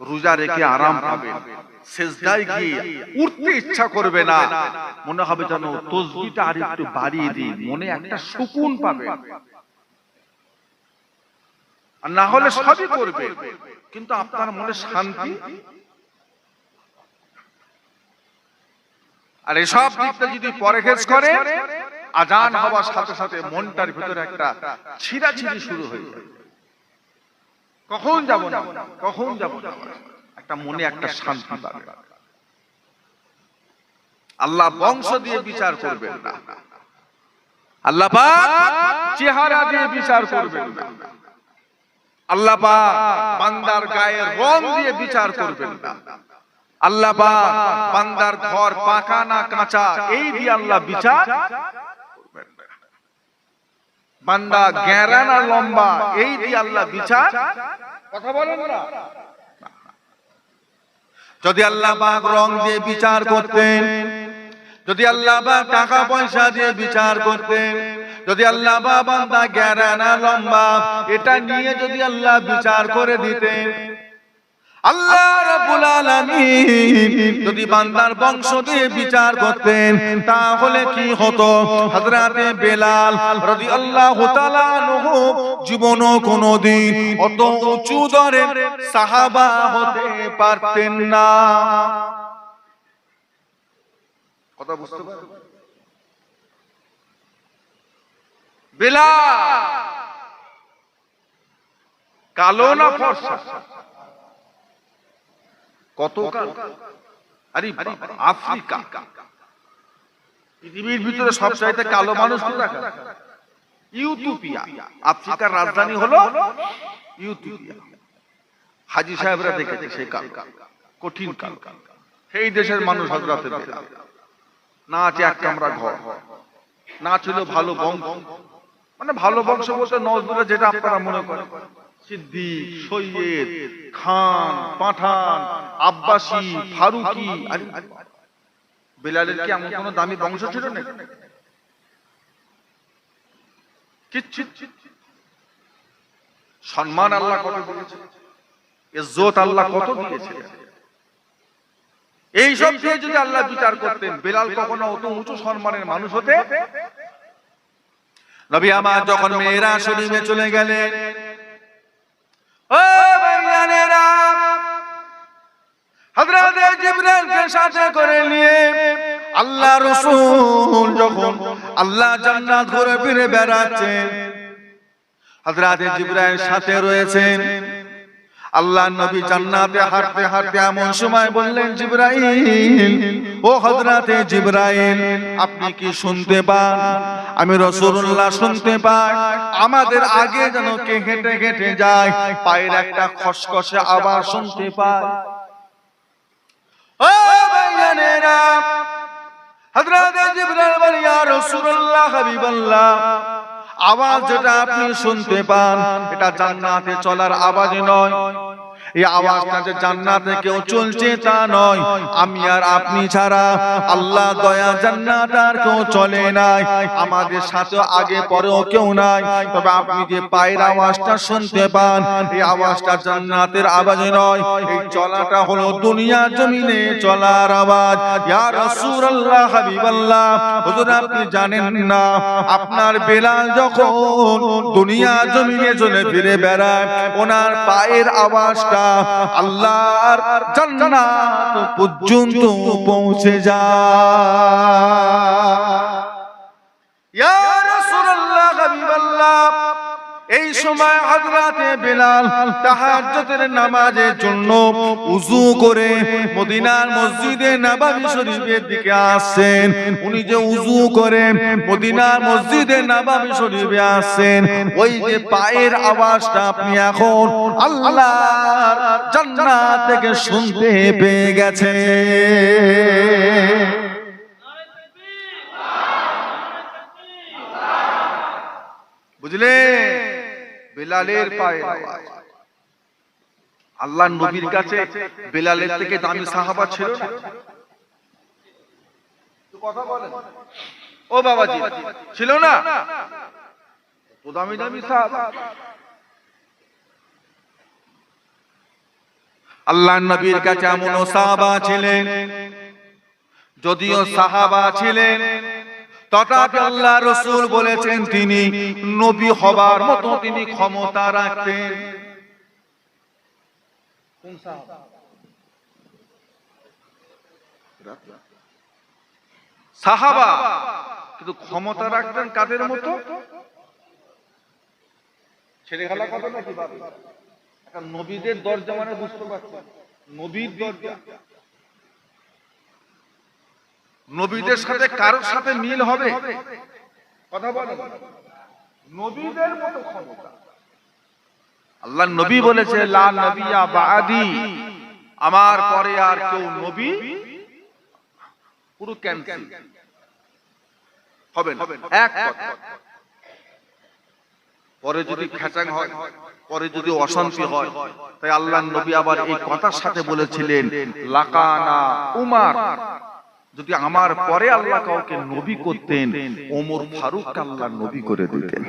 রোজা রেখে আরাম পাবে, সেজদায় গিয়ে উঠতে ইচ্ছা করবে না, মনে হবে যেন তাসবিহটা আর একটু বাড়িয়ে দিই, মনে একটা সুকুন পাবে। আর না হলে সবই করবে কিন্তু আপনার মনে শান্তি। আর এসব দিকটা যদি পরহেজ করে, আজান হওয়ার সাথে সাথে মনটার ভিতরে একটা ছিঁড়াছিঁড়ি শুরু হয়ে যায়। কখন যাব না, কখন যাব না, একটা মনে একটা শান্তি পাবে। আল্লাহ বংশ দিয়ে বিচার করবেন না, আল্লাহ পাক চেহারা দিয়ে বিচার করবেন না, আল্লাহ পাক বান্দার গায়ের রং দিয়ে বিচার করবেন না, আল্লাহ পাক বান্দার ঘর পাকা না কাঁচা এই দিয়ে আল্লাহ বিচার করবেন না, বান্দা গেরা না লম্বা এই দিয়ে আল্লাহ বিচার, কথা বলেন না। যদি আল্লাহ পাক রং দিয়ে বিচার করতেন, যদি আল্লাহ পাক টাকা পয়সা দিয়ে বিচার করতেন, যদি আল্লাহ পাক বান্দা গেরা না লম্বা এটা নিয়ে যদি আল্লাহ বিচার করে দিতেন, আল্লাহ রাব্বুল আলামিন যদি বান্দার বংশ দিয়ে বিচার করতেন তাহলে কি হতো? হযরতে বেলাল রাদিয়াল্লাহু তাআলা আনহু জীবনও কোনদিন অত উঁচু দরের সাহাবা হতে পারতেন না। কথা বুঝতে পারছেন? বেলাল কালো না ফর্সা? কত কালো? আরে আফ্রিকা, পৃথিবীর ভিতরে সবচাইতে কালো মানুষ কোথায়? ইউথিওপিয়া। আফ্রিকার রাজধানী হলো ইউথিওপিয়া। হাজী সাহেবরা দেখেছে সেই কালো, কঠিন কালো। সেই দেশের মানুষ হযরতে বেলাল। না আছে এক কামরা ঘর, না ছিল ভালো বংশ, মানে ভালো বংশ বলতে নজরুলে যেটা আপনারা মনে করেন সিদ্দিক, সৈয়দ, খান, পাঠান, আব্বাসী, ফারুকি। বেলালের কি এমন কোন দামি বংশ ছিল না? কিচ্ছু। সম্মান আল্লাহ কত দিয়েছে, ইজ্জত আল্লাহ কত দিয়েছে। এই সব দিয়ে যদি আল্লাহ বিচার করতেন, বেলাল কখনো অত উঁচু সম্মানের মানুষ হতে। নবী আমার যখন মেরাজ শরীফে চলে গেলেন, ও ভাইয়ানেরা, হযরত জিবরাইলকে সাথে করে নিয়ে আল্লাহ রাসূল যখন আল্লাহ জান্নাত ঘুরে ফিরে বেড়াচ্ছেন, হযরত জিবরাইল সাথে রয়েছেন। আল্লাহ নবী জান্নাতে হাঁটতে হাঁটতে এমন সময় বললেন, জিবরাইল, ও হযরতে জিবরাইল, আপনি কি শুনতে পান? আমি রাসূলুল্লাহ শুনতে পাই। আমাদের আগে যেন কে হেঁটে হেঁটে যায়, পায়ের একটা খসখসে আওয়াজ শুনতে পাই। ও ভাইয়ানেরা, হযরতে জিবরাইল বলে, ইয়া রাসূলুল্লাহ, হাবিবাল্লাহ, আওয়াজ যেটা আপনি শুনতে পান এটা জান্নাতে চলার আওয়াজ নয়। এই আওয়াজটা যে জান্নাতে কেউ চলছে তা নয়। আমি আর আপনি ছাড়া আল্লাহ দয়া জান্নাত আর কেউ চলে নাই, আমাদের সাথে আগে পরেও কেউ নাই। তবে আপনি যে পায়ের আওয়াজটা শুনতে পান এই আওয়াজটা জান্নাতের আওয়াজ নয়, এই চলাটা হলো দুনিয়ার জমিনে চলার আওয়াজ। ইয়া রাসূলুল্লাহ, হাবিবাল্লাহ, হুজুর আপনি জানেন না আপনার বেলাল যখন দুনিয়ার জমিনে চলে ফিরে বেড়ায় ওনার পায়ের আওয়াজটা আল্লাহর জান্নাত পর্যন্ত পৌঁছে যায়। ইয়া রাসূলুল্লাহ, হাবিবাল্লাহ, এই সময় হযরতে বেলাল তাহাজ্জুদের নামাজের জন্য ওযু করে মদিনার মসজিদে নববী শরীফের দিকে আসেন। উনি যে ওযু করে মদিনার মসজিদে নববী শরীফে আসেন, ওই যে পায়ের আওয়াজটা আপনি এখন আল্লাহর জান্নাত থেকে শুনতে পেয়ে গেছেন। বুঝলে? বেলালের পায়ের আওয়াজ। আল্লাহর নবীর কাছে বেলালের থেকে দামি সাহাবা ছিল না? কথা বলেন ও বাবাজি, ছিল না? তো দামি দামি সাহাবা। আল্লাহর নবীর কাছে এমন সাহাবা ছিলেন, যদিও সাহাবা ছিলেন তথাপি আল্লাহ রাসূল বলেছেন তিনি নবী হবার মতো তিনি ক্ষমতা রাখতেন। কোন সাহাবা? সাহাবা, কিন্তু ক্ষমতা রাখতেন কাদের মতো? ছেড়ে গেলা কথা নাকি বাবা? এখন নবীদের দরজা মানে বুঝতে পারছেন, নবীর দরজা, নবীদের সাথে কারোর সাথে মিল হবে? কথা বলেন, নবীদের মতো ক্ষমতা। আল্লাহ নবী বলেছে লা নবিয়া বাদি, আমার পরে আর কেউ নবী পুরো ক্যান্সেল হবে না। এক কথা, পরে যদি খেচাং হয়, পরে যদি অশান্তি হয়, তাই আল্লাহ নবী আবার এই কথার সাথে বলেছিলেন লাকানা উমার, যদি আমার পরে আল্লাহ কাউকে নবী করতেন, ওমর ফারুক আল্লাহ নবী করে দিতেন।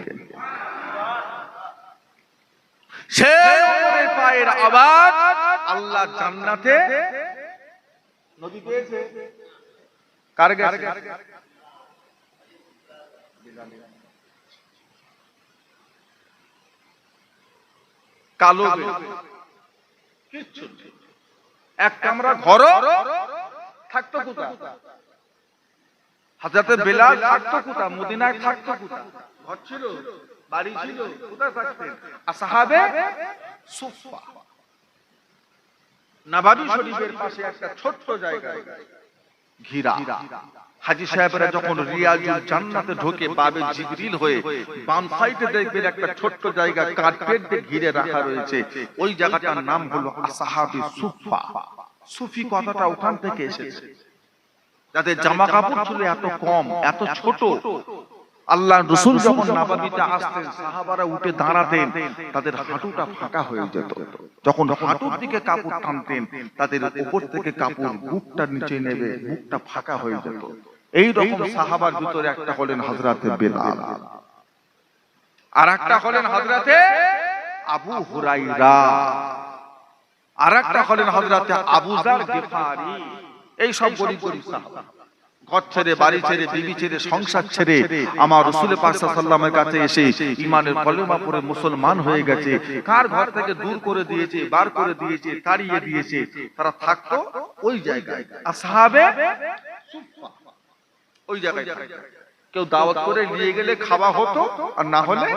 সেই ওমরের পায়ের আওয়াজ আল্লাহ জান্নাতে নবী পেয়েছে। কার কাছে? কালো কিচ্ছু, এক কামরা ঘর থাকতো কোথা? হযরতে বেলাল থাকতো কোথা? মদিনায় থাকতো কোথা? ঘর ছিল, বাড়ি ছিল, কোথায় থাকতেন? আসহাবে সুফফা, নববী শরীফের পাশে একটা ছোট্ট জায়গায় ঘিরা। হাজী সাহেবরা যখন রিয়াজুল জান্নাতে ঢোকে, বাবে জিবরিল হয়ে বাম সাইডে দেখবেন একটা ছোট্ট জায়গা কার্পেট দিয়ে ঘিরে রাখা রয়েছে, ওই জায়গাটার নাম হলো আসহাবে সুফফা। সুফি কথাটা ওখান থেকে এসেছে। যাদের জামা কাপড় ছিল এত কম, এত ছোট, আল্লাহ রাসূল যখন নববীতে আসতেন, সাহাবারা উঠে দাঁড়াতেন, তাদের হাঁটুটা ফাঁকা হয়ে যেত। যখন হাঁটুর দিকে কাপড় টানতেন, তাদের উপর থেকে কাপড় বুকটা নিচে নেবে, বুকটা ফাঁকা হয়ে যেত। এই রকম সাহাবার ভিতরে একটা হলেন হযরতে বেলাল, আর একটা হলেন হযরতে আবু হুরায়রা, আর একটা হলেন হযরতে আবু যার গিফারি। এই সব গরিব গরিব সাহাবা, ঘর ছেড়ে, বাড়ি ছেড়ে, বিবি ছেড়ে, সংসার ছেড়ে আমার রাসূল পাক সাল্লাল্লাহু আলাইহি ওয়াসাল্লামের কাছে এসে ঈমানের কলেমা পড়ে মুসলমান হয়ে গেছে। কার ঘর থেকে দূর করে দিয়েছে, বার করে দিয়েছে, তাড়িয়ে দিয়েছে, তারা থাকতো ওই জায়গায় আসহাবে সুফফা, ওই জায়গায় থাকতো। কেউ দাওয়াত করে নিয়ে গেলে খাওয়া হতো, আর না হলে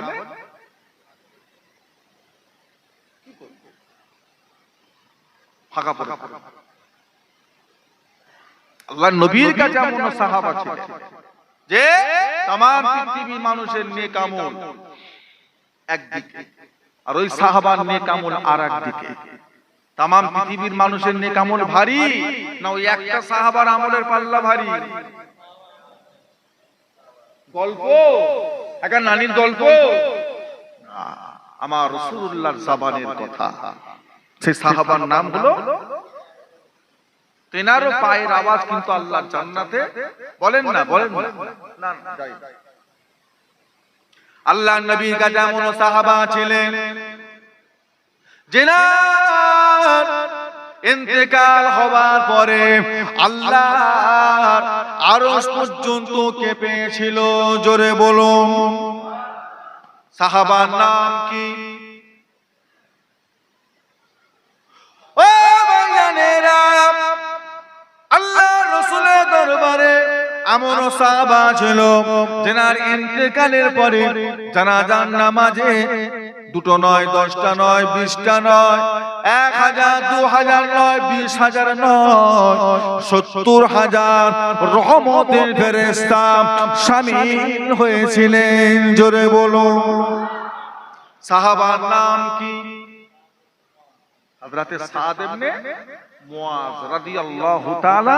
ফাঁকা পড়ে। আল্লাহ নবীর কাছে এমন সাহাবা ছিল যে তাম পৃথিবীর মানুষের নেক আমল একদিকে, আর ওই সাহাবার নেক আমল আরেকদিকে। তাম পৃথিবীর মানুষের নেক আমল ভারী না ওই একটা সাহাবার আমলের পাল্লা ভারী? গল্প, একটা নানির গল্প, আমার রাসূলুল্লাহর জবানের কথা। সেই সাহাবার নাম হলো, তেনারও পায়ের আওয়াজ কিন্তু আল্লাহর জান্নাতে। বলেন না, বলেন না, আল্লাহ নবীর কাছে এমন সাহাবা ছিলেন যেনার ইন্তেকাল হওয়ার পরে আল্লাহর আরশ পর্যন্ত কেঁপেছিল। জোরে বলুন, সাহাবার নাম কি? ও ভাইয়ানেরা, আল্লাহ রাসূলের দরবারে এমন সাহাবা ছিল যার ইন্তেকালের পরে জানাজার নামাজে দুটো নয়, 10টা নয়, 20টা নয়, 1000, 2000 নয়, 20,000 নয়, 70,000 রহমতের ফেরেশতা শামিল হয়েছিলেন। জোরে বলুন, সাহাবার নাম কি? হযরতে সাদ ইবনে মুআয রাদিয়াল্লাহু তাআলা।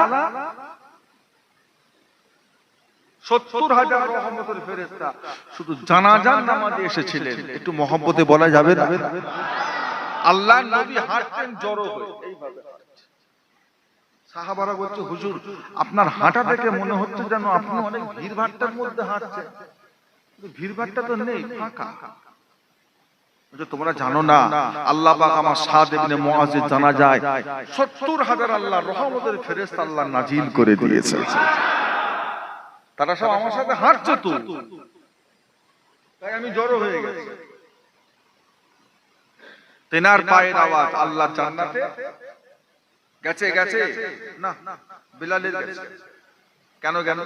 70,000 রহমতের ফেরেশতা শুধু জানাজার নামাজে এসেছিলেন। একটু মহব্বতে বলা যাবে না? আল্লাহর নবী হাঁটতেন জড়ো হয়ে, এইভাবে সাহাবারা বলছে, হুজুর আপনার হাঁটা দেখে মনে হচ্ছে যেন আপনি অনেক ভিড়ভাট্টার মধ্যে হাঁটছেন। কিন্তু ভিড়ভাট্টা তো নেই, ফাঁকা। তোমরা জানো না, আল্লাহ পাক আমার সাদ ইবনে মুআযের জানাজায় 70,000 আল্লাহর রহমতের ফেরেশতা আল্লাহ নাজিল করে দিয়েছে। তারা সব আমার সাথে হাঁটছে, তো তাই আমি জড়ো হয়ে গেছি। তেনার পায়ের আওয়াজ আল্লাহ জান্নাতে গেছে, গেছে না, বিলালের গেছে। কেন গেল?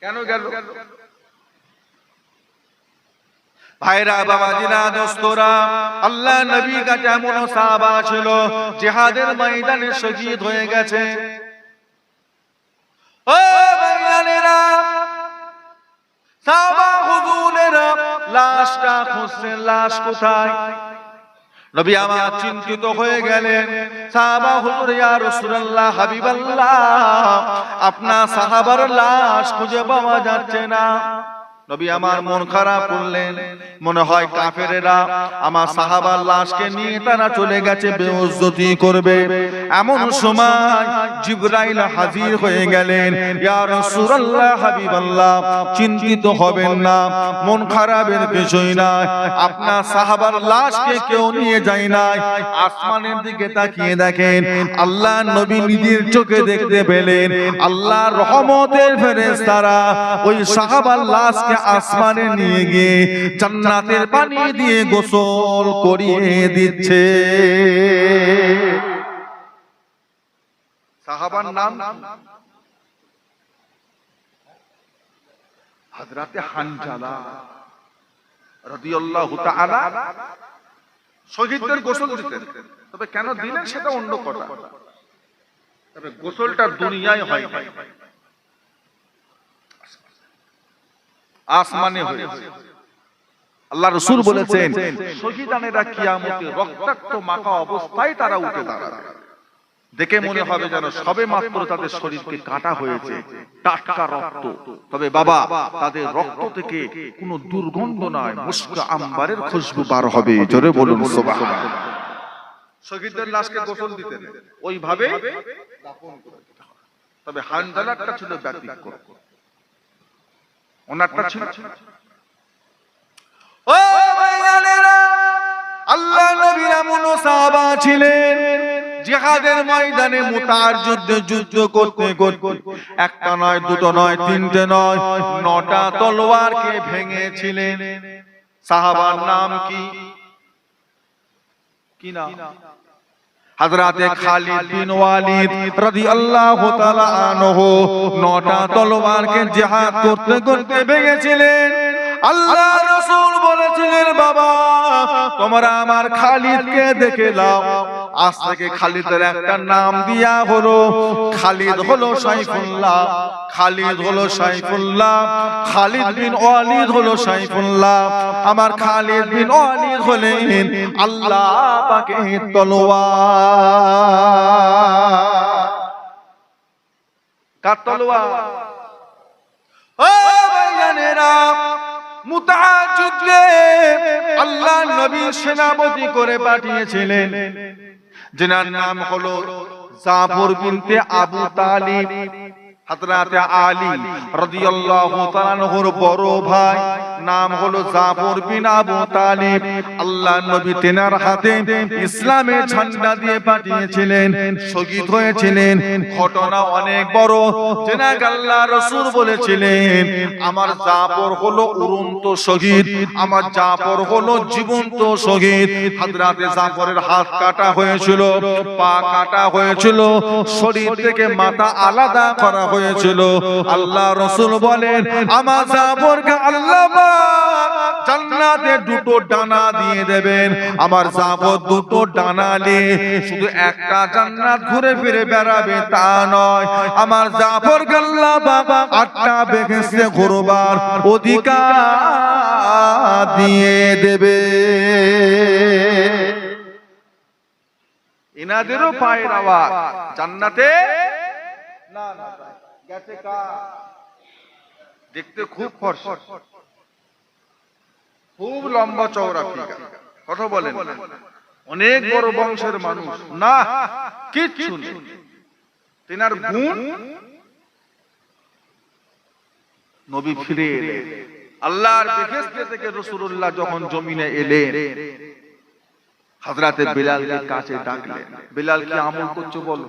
কেন গেল? ভাইরা বাবাজিরা দোস্তরা, আল্লাহ নবীর কাছে এমন সাহাবা ছিল জিহাদের ময়দানে শহীদ হয়ে গেছে। ও ভাইয়ানেরা, সাহাবা হুজুরেরা লাশটা খুঁজছেন, লাশ কোথায়? নবী আমার চিন্তিত হয়ে গেলেন। সাহাবা হুজুর, ইয়া রাসূলুল্লাহ, হাবিবাল্লাহ, আপনার সাহাবার লাশ খুঁজে পাওয়া যাচ্ছে না। নবী আমার মন খারাপ করলেন, মনে হয় কাফেরেরা আমার সাহাবার লাশকে নিয়ে তারা চলে গেছে বেইজ্জতি করবে। এমন সময় জিবরাইল হাজির হয়ে গেলেন। ইয়া রাসূলুল্লাহ, হাবিবাল্লাহ, চিন্তিত হবেন না, মন খারাপের বিষয় না, আপনার সাহাবার লাশকে কেউ নিয়ে যায় নাই। আসমানের দিকে তাকিয়ে দেখেন, আল্লাহ নবী নিজের চোখে দেখতে পেলেন আল্লাহর রহমতের ফেরেশতারা ওই সাহাবার লাশকে আসমানে নিয়ে গিয়ে জান্নাতের পানি দিয়ে গোসল করিয়ে দিচ্ছে। সাহাবার নাম হযরতে হানজালা রাদিয়াল্লাহু তাআলা। শহীদদের গোসল দিতেন, তবে কেন দিলেন সেটা অন্য কথা। তবে গোসলটা দুনিয়ায় হয় না, আসমানে হয়েছে। আল্লাহ রাসূল বলেছেন, শহীদানেরা কিয়ামতে রক্তাক্ত মাখা অবস্থায় তারা উঠে দাঁড়াবে। দেখে মনে হবে যেন সবে মাত্র তাদের শরীরকে কাটা হয়েছে, টাটকা রক্ত। তবে বাবা, তাদের রক্ত থেকে কোনো দুর্গন্ধ নয়, মুস্কা আম্বারের খুশবু বার হবে। জোরে বলুন সুবহানাল্লাহ। শহীদদের লাশকে গোসল দিতেন, ওইভাবে দাফন করে দিতে হবে। তবে হানজালাটা ছিল ব্যতিক্রম, ওনারটা ছিল। ও ভাইয়ানেরা, আল্লাহ নবীর এমন সাহাবা ছিলেন জিহাদের ময়দানে মুতার যুদ্ধে যুদ্ধ করতে করতে একটা নয়, দুটো নয়, তিনটে নয়, 9টা তলোয়ারকে ভেঙেছিলেন। সাহাবার নাম কি? কি নাম? হযরতে খালিদ বিন ওয়ালিদ রাদিয়াল্লাহু তাআলা আনহু 9টা তলোয়ারকে জিহাদ করতে করতে ভেঙেছিলেন। আল্লাহ রাসূল বলেছিলেন, বাবা, তোমরা আমার খালিদকে দেখে নাও। আজ থেকে খালিদের একটা নাম দিয়া হলো, খালিদ হলো সাইফুল্লাহ, খালিদ হলো সাইফুল্লাহ, খালিদ বিন ওয়ালিদ হলো সাইফুল্লাহ। আমার খালিদ বিন ওয়ালিদ হলেন আল্লাহ পাকের তলোয়ার। কার তলোয়ার? ও ভাইয়ানেরা, মুতার যুদ্ধে আল্লাহ নবী সেনাপতি করে পাঠিয়েছিলেন, যার নাম হলো জাফর বিনতে আবু তালিব। হযরতে আলী রাদিয়াল্লাহু তাআলা আনহুর বড় ভাই, নাম হলো জাফর বিন আবু তালিব। আল্লাহ নবী তেনার হাতে ইসলামের ঝান্ডা দিয়ে পাঠিয়েছিলেন, শহীদ হয়েছিলেন। ঘটনা অনেক বড়। যেনাকে আল্লাহ রাসূল বলেছিলেন, আমার জাফর হলো উড়ন্ত শহীদ, আমার জাফর হলো জীবন্ত শহীদ। হযরতে জাফরের হাত কাটা হয়েছিল, পা কাটা হয়েছিল, শরীর থেকে মাথা আলাদা করা হয়েছিল। আল্লাহ রাসূল বলেন, আমার জাফরকে আল্লাহ জান্নাতে দুটো ডানা দিয়ে দেবেন। আমার জাফর দুটো ডানা নিয়ে শুধু একটা জান্নাত ঘুরে ফিরে বেড়াবে তা নয়, আমার জাফরকে আল্লাহ বাবা 8টা বেহেশতে ঘুরবার অধিকার দিয়ে দেবে। এনাদেরও পায়ের আওয়াজ জান্নাতে না না গেছে কা, দেখতে খুব ফর্সা, খুব লম্বা চওড়া ফিগার, কথা বলেন, অনেক বড় বংশের মানুষ না, কিচ্ছু নেই। তেনার গুণ, নবী ফিরে এলেন। আল্লাহর বেহেশতে থেকে রাসূলুল্লাহ যখন জমিনে এলেন, হযরতে বিলালকে কাছে ডাকলেন। বিলাল, কি আমল করছো বলো,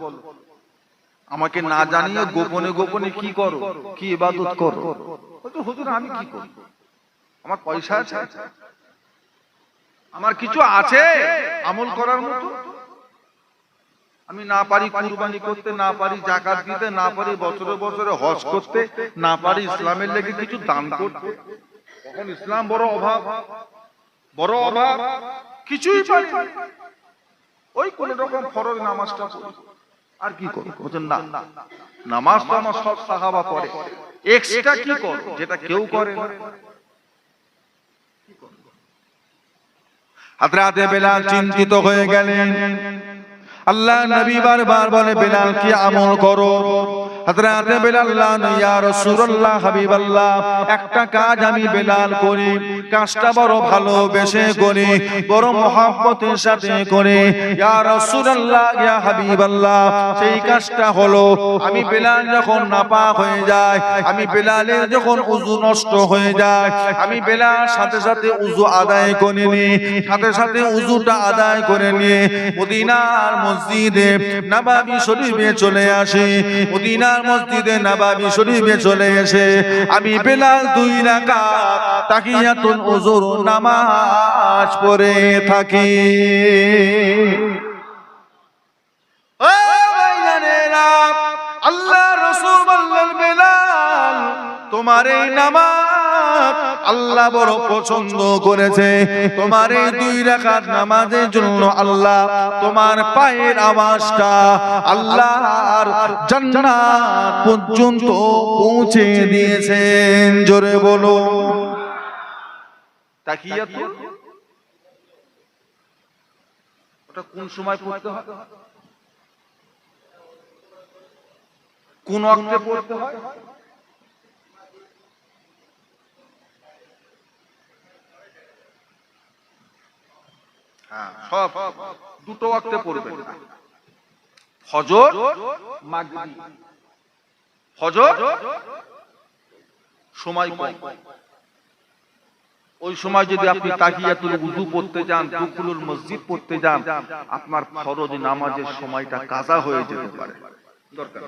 আমাকে না জানিয়ে গোপনে গোপনে কি করো, কি ইবাদত করো? হুজুর, আমি কি করব, আমার পয়সা আছে, আমার কিছু আছে আমল করার মতো, আমি না পারি কুরবানি করতে, না পারি যাকাত দিতে, না পারি বছরে বছরে হজ করতে, না পারি ইসলামের লেগে কিছু দান করতে। তখন ইসলাম বড় অভাব, বড় অভাব, কিছুই পারি না। ওই কোন রকম ফরজ নামাজটা পড়ি, আর কি করব? বলেন না, নামাজ তো আমার সব সাহাবা পড়ে, এক্সট্রা কি করব যেটা কেউ করে না? হযরতে বেলাল চিন্তিত হয়ে গেলেন। আল্লাহ নবী বারবার বলে, বেলাল কি আমল করো? হযরতে বেলাল, ইয়া রাসূলুল্লাহ, হাবিবাল্লাহ, একটা কাজ আমি বেলাল করি, কাজটা বড় ভালোবেসে করি, বড় মহব্বতের সাথে করি। ইয়া রাসূলুল্লাহ, ইয়া হাবিবাল্লাহ, সেই কাজটা হলো আমি বেলাল যখন নাপাক হয়ে যায়, আমি বেলালের যখন ওযু নষ্ট হয়ে যায়, আমি বেলাল সাথে সাথে ওযু আদায় করে নি, সাথে সাথে ওযুটা আদায় করে নিয়ে মদিনার মসজিদে নববী শরীফে চলে আসি। মদিনার মসজিদে নববী শরীফে চলে এসে আমি বেলাল 2 রাকাত তাহিয়াতুল ওযুর নামাজ পড়ে থাকি। ও ভাইজানেরা, আল্লাহ রাসূল বললেন, বেলাল, তোমার এই নামাজ আল্লাহ বড় পছন্দ করেছে। তোমার এই 2 রাকাত নামাজের জন্য আল্লাহ তোমার পায়ের আওয়াজটা আল্লাহর জান্নাত পর্যন্ত পৌঁছে দিয়েছেন। জোরে বলো তাকিয়াতুল, ওটা কোন সময় পড়তে হয়, কোন ওয়াক্তে পড়তে হয়? সব 2টো ওয়াক্তে পড়বেন, ফজর, মাগরিব। ফজর সময় কম, ওই সময় যদি আপনি তাহিয়াতুল ওযু পড়তে যান, দুখুলুল মসজিদ পড়তে যান, আপনার ফরজ নামাজের সময়টা কাজা হয়ে যেতে পারে। দরকার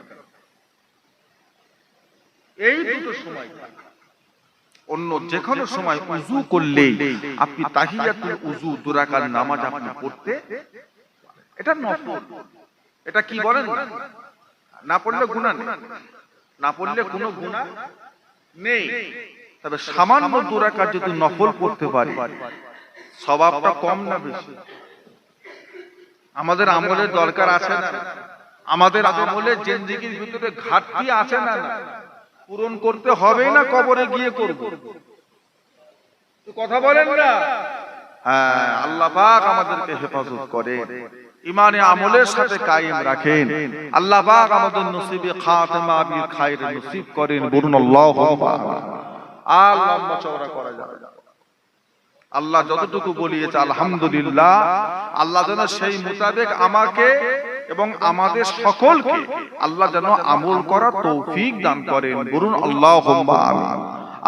এই 2টো সময়, অন্য যে কোনো সময় ওযু করলেই আপনি তাহিয়াতুল ওযু 2 রাকাত নামাজ আপনি পড়তে, এটা নফল। এটা কি বলেন, না পড়লে গুনাহ নেই, না পড়লে কোনো গুনাহ নেই। তবে সামান্য 2 রাকাত যদি নফল পড়তে পারি, সওয়াবটা কম না বেশি? আমাদের আমলের দরকার আছে না? আমাদের আমলের জিন্দেগির ভিতরে ঘাটতি আছে না? পূরণ করতে হবে না কবরে গিয়ে করব? কথা বলেন না? হ্যাঁ, আল্লাহ পাক আমাদেরকে হেফাজত করে, ইমানে আমলের সাথে কায়েম রাখেন। আল্লাহ পাক আমাদের নসিবে খাতেমা বিল খায়র নসিব করেন। বলুন আল্লাহুম্মা আল লম্বা চওড়া করা যাবে। আল্লাহ যতটুকু বলিয়েছে আলহামদুলিল্লাহ, আল্লাহ যেন সেই মোতাবেক আমাকে এবং আমাদের সকলকে আল্লাহ যেন আমল করার তৌফিক দান করেন। বলুন আল্লাহুম্মা আমিন।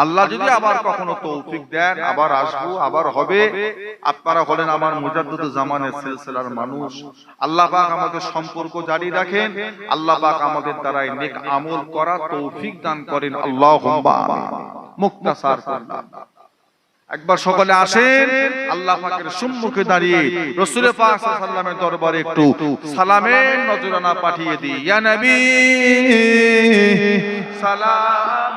আল্লাহ যদি আবার কখনো তৌফিক দেন, আবার আসবো, আবার হবে। আপনারা হলেন আমার মুজাদ্দিদুজ জামানের সিলসিলার মানুষ। আল্লাহ পাক আমাদের সম্পর্ক জারি রাখেন। আল্লাহ পাক আমাদের দ্বারাই নেক আমল করার তৌফিক দান করেন। আল্লাহুম্মা আমিন। মুক্তাসার করলাম, একবার সকলে আসেন আল্লাহ পাকের সম্মুখে দাঁড়িয়ে রাসূল পাক সাল্লাল্লাহু আলাইহি ওয়াসাল্লামের দরবারে একটু সালামের নজরানা পাঠিয়ে দিই। ইয়া নবী সালাম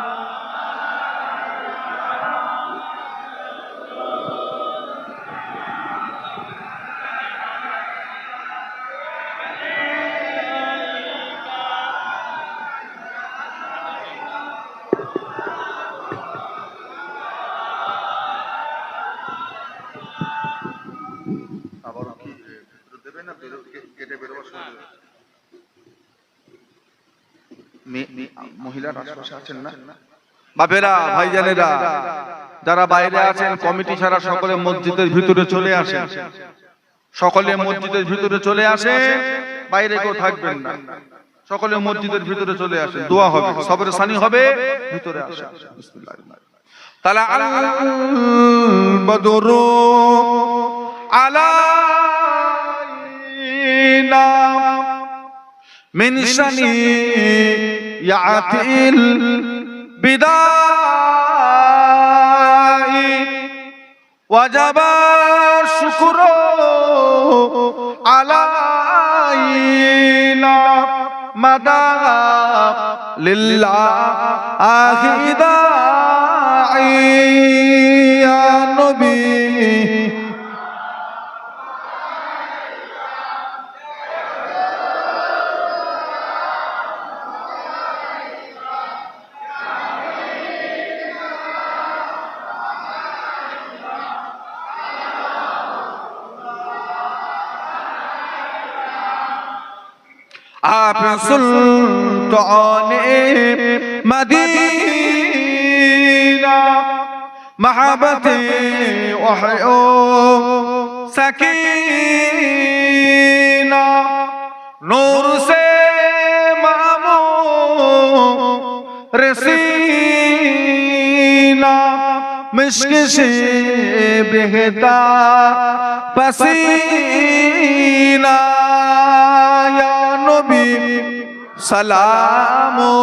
মহিলার আশপাশে আছেন না? বাপেরা, ভাইজানেরা, যারা বাইরে আছেন, কমিটি ছাড়া সকলে মসজিদের ভিতরে চলে আসেন। সকলে মসজিদের ভিতরে চলে আসে, বাইরে কেউ থাকবেন না। সকলে মসজিদের ভিতরে চলে আসেন, দোয়া হবে, সবরে সানি হবে, ভিতরে আসেন। তালা আল বদরু আলাইনা মিন সানিয়াতিল বিদাই ওয়াজাবা শুকরু আলাইনা إلى مدى لله داعي يا نبي आप सुल्तान मदीना महब्बत वहयो सकीना नूर से मामो रसीना मिश्क से बहता पसीना या नबी सलामो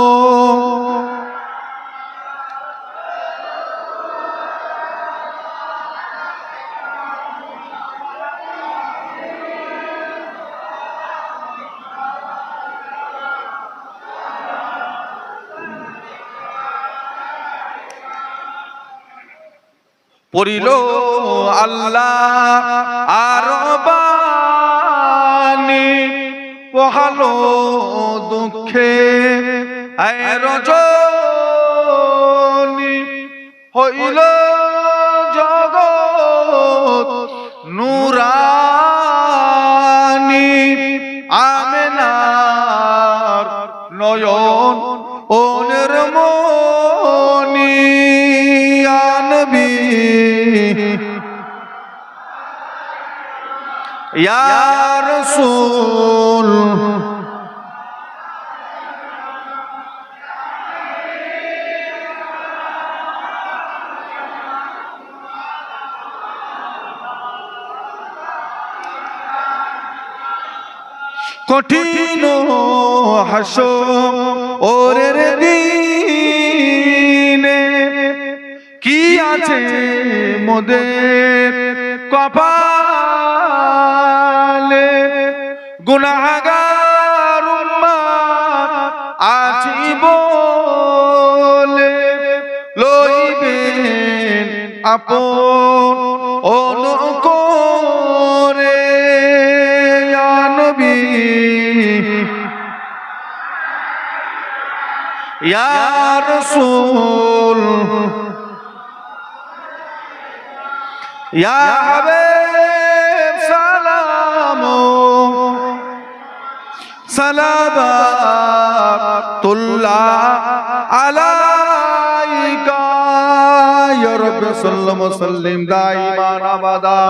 পড়িল আল্লাহ আর বাণী পোহালো দুঃখে রজনী হইল জগৎ নুরানি আমেনার নয়ন ও নির্মণি या रसूल कठिन হাসরের দিনে কি আছে মোদের কপালে গুনাহগার উম্মত আছি বলে লইবেন আপন অনুকরে ইয়া নবী ইয়া রাসূল ইয়া হাবিব সালামু সালাবাতুল্লাহ আলাইকা ইয়া রাব্বি সাল্লাল্লাহু সাল্লিম দাইমান আবাদা।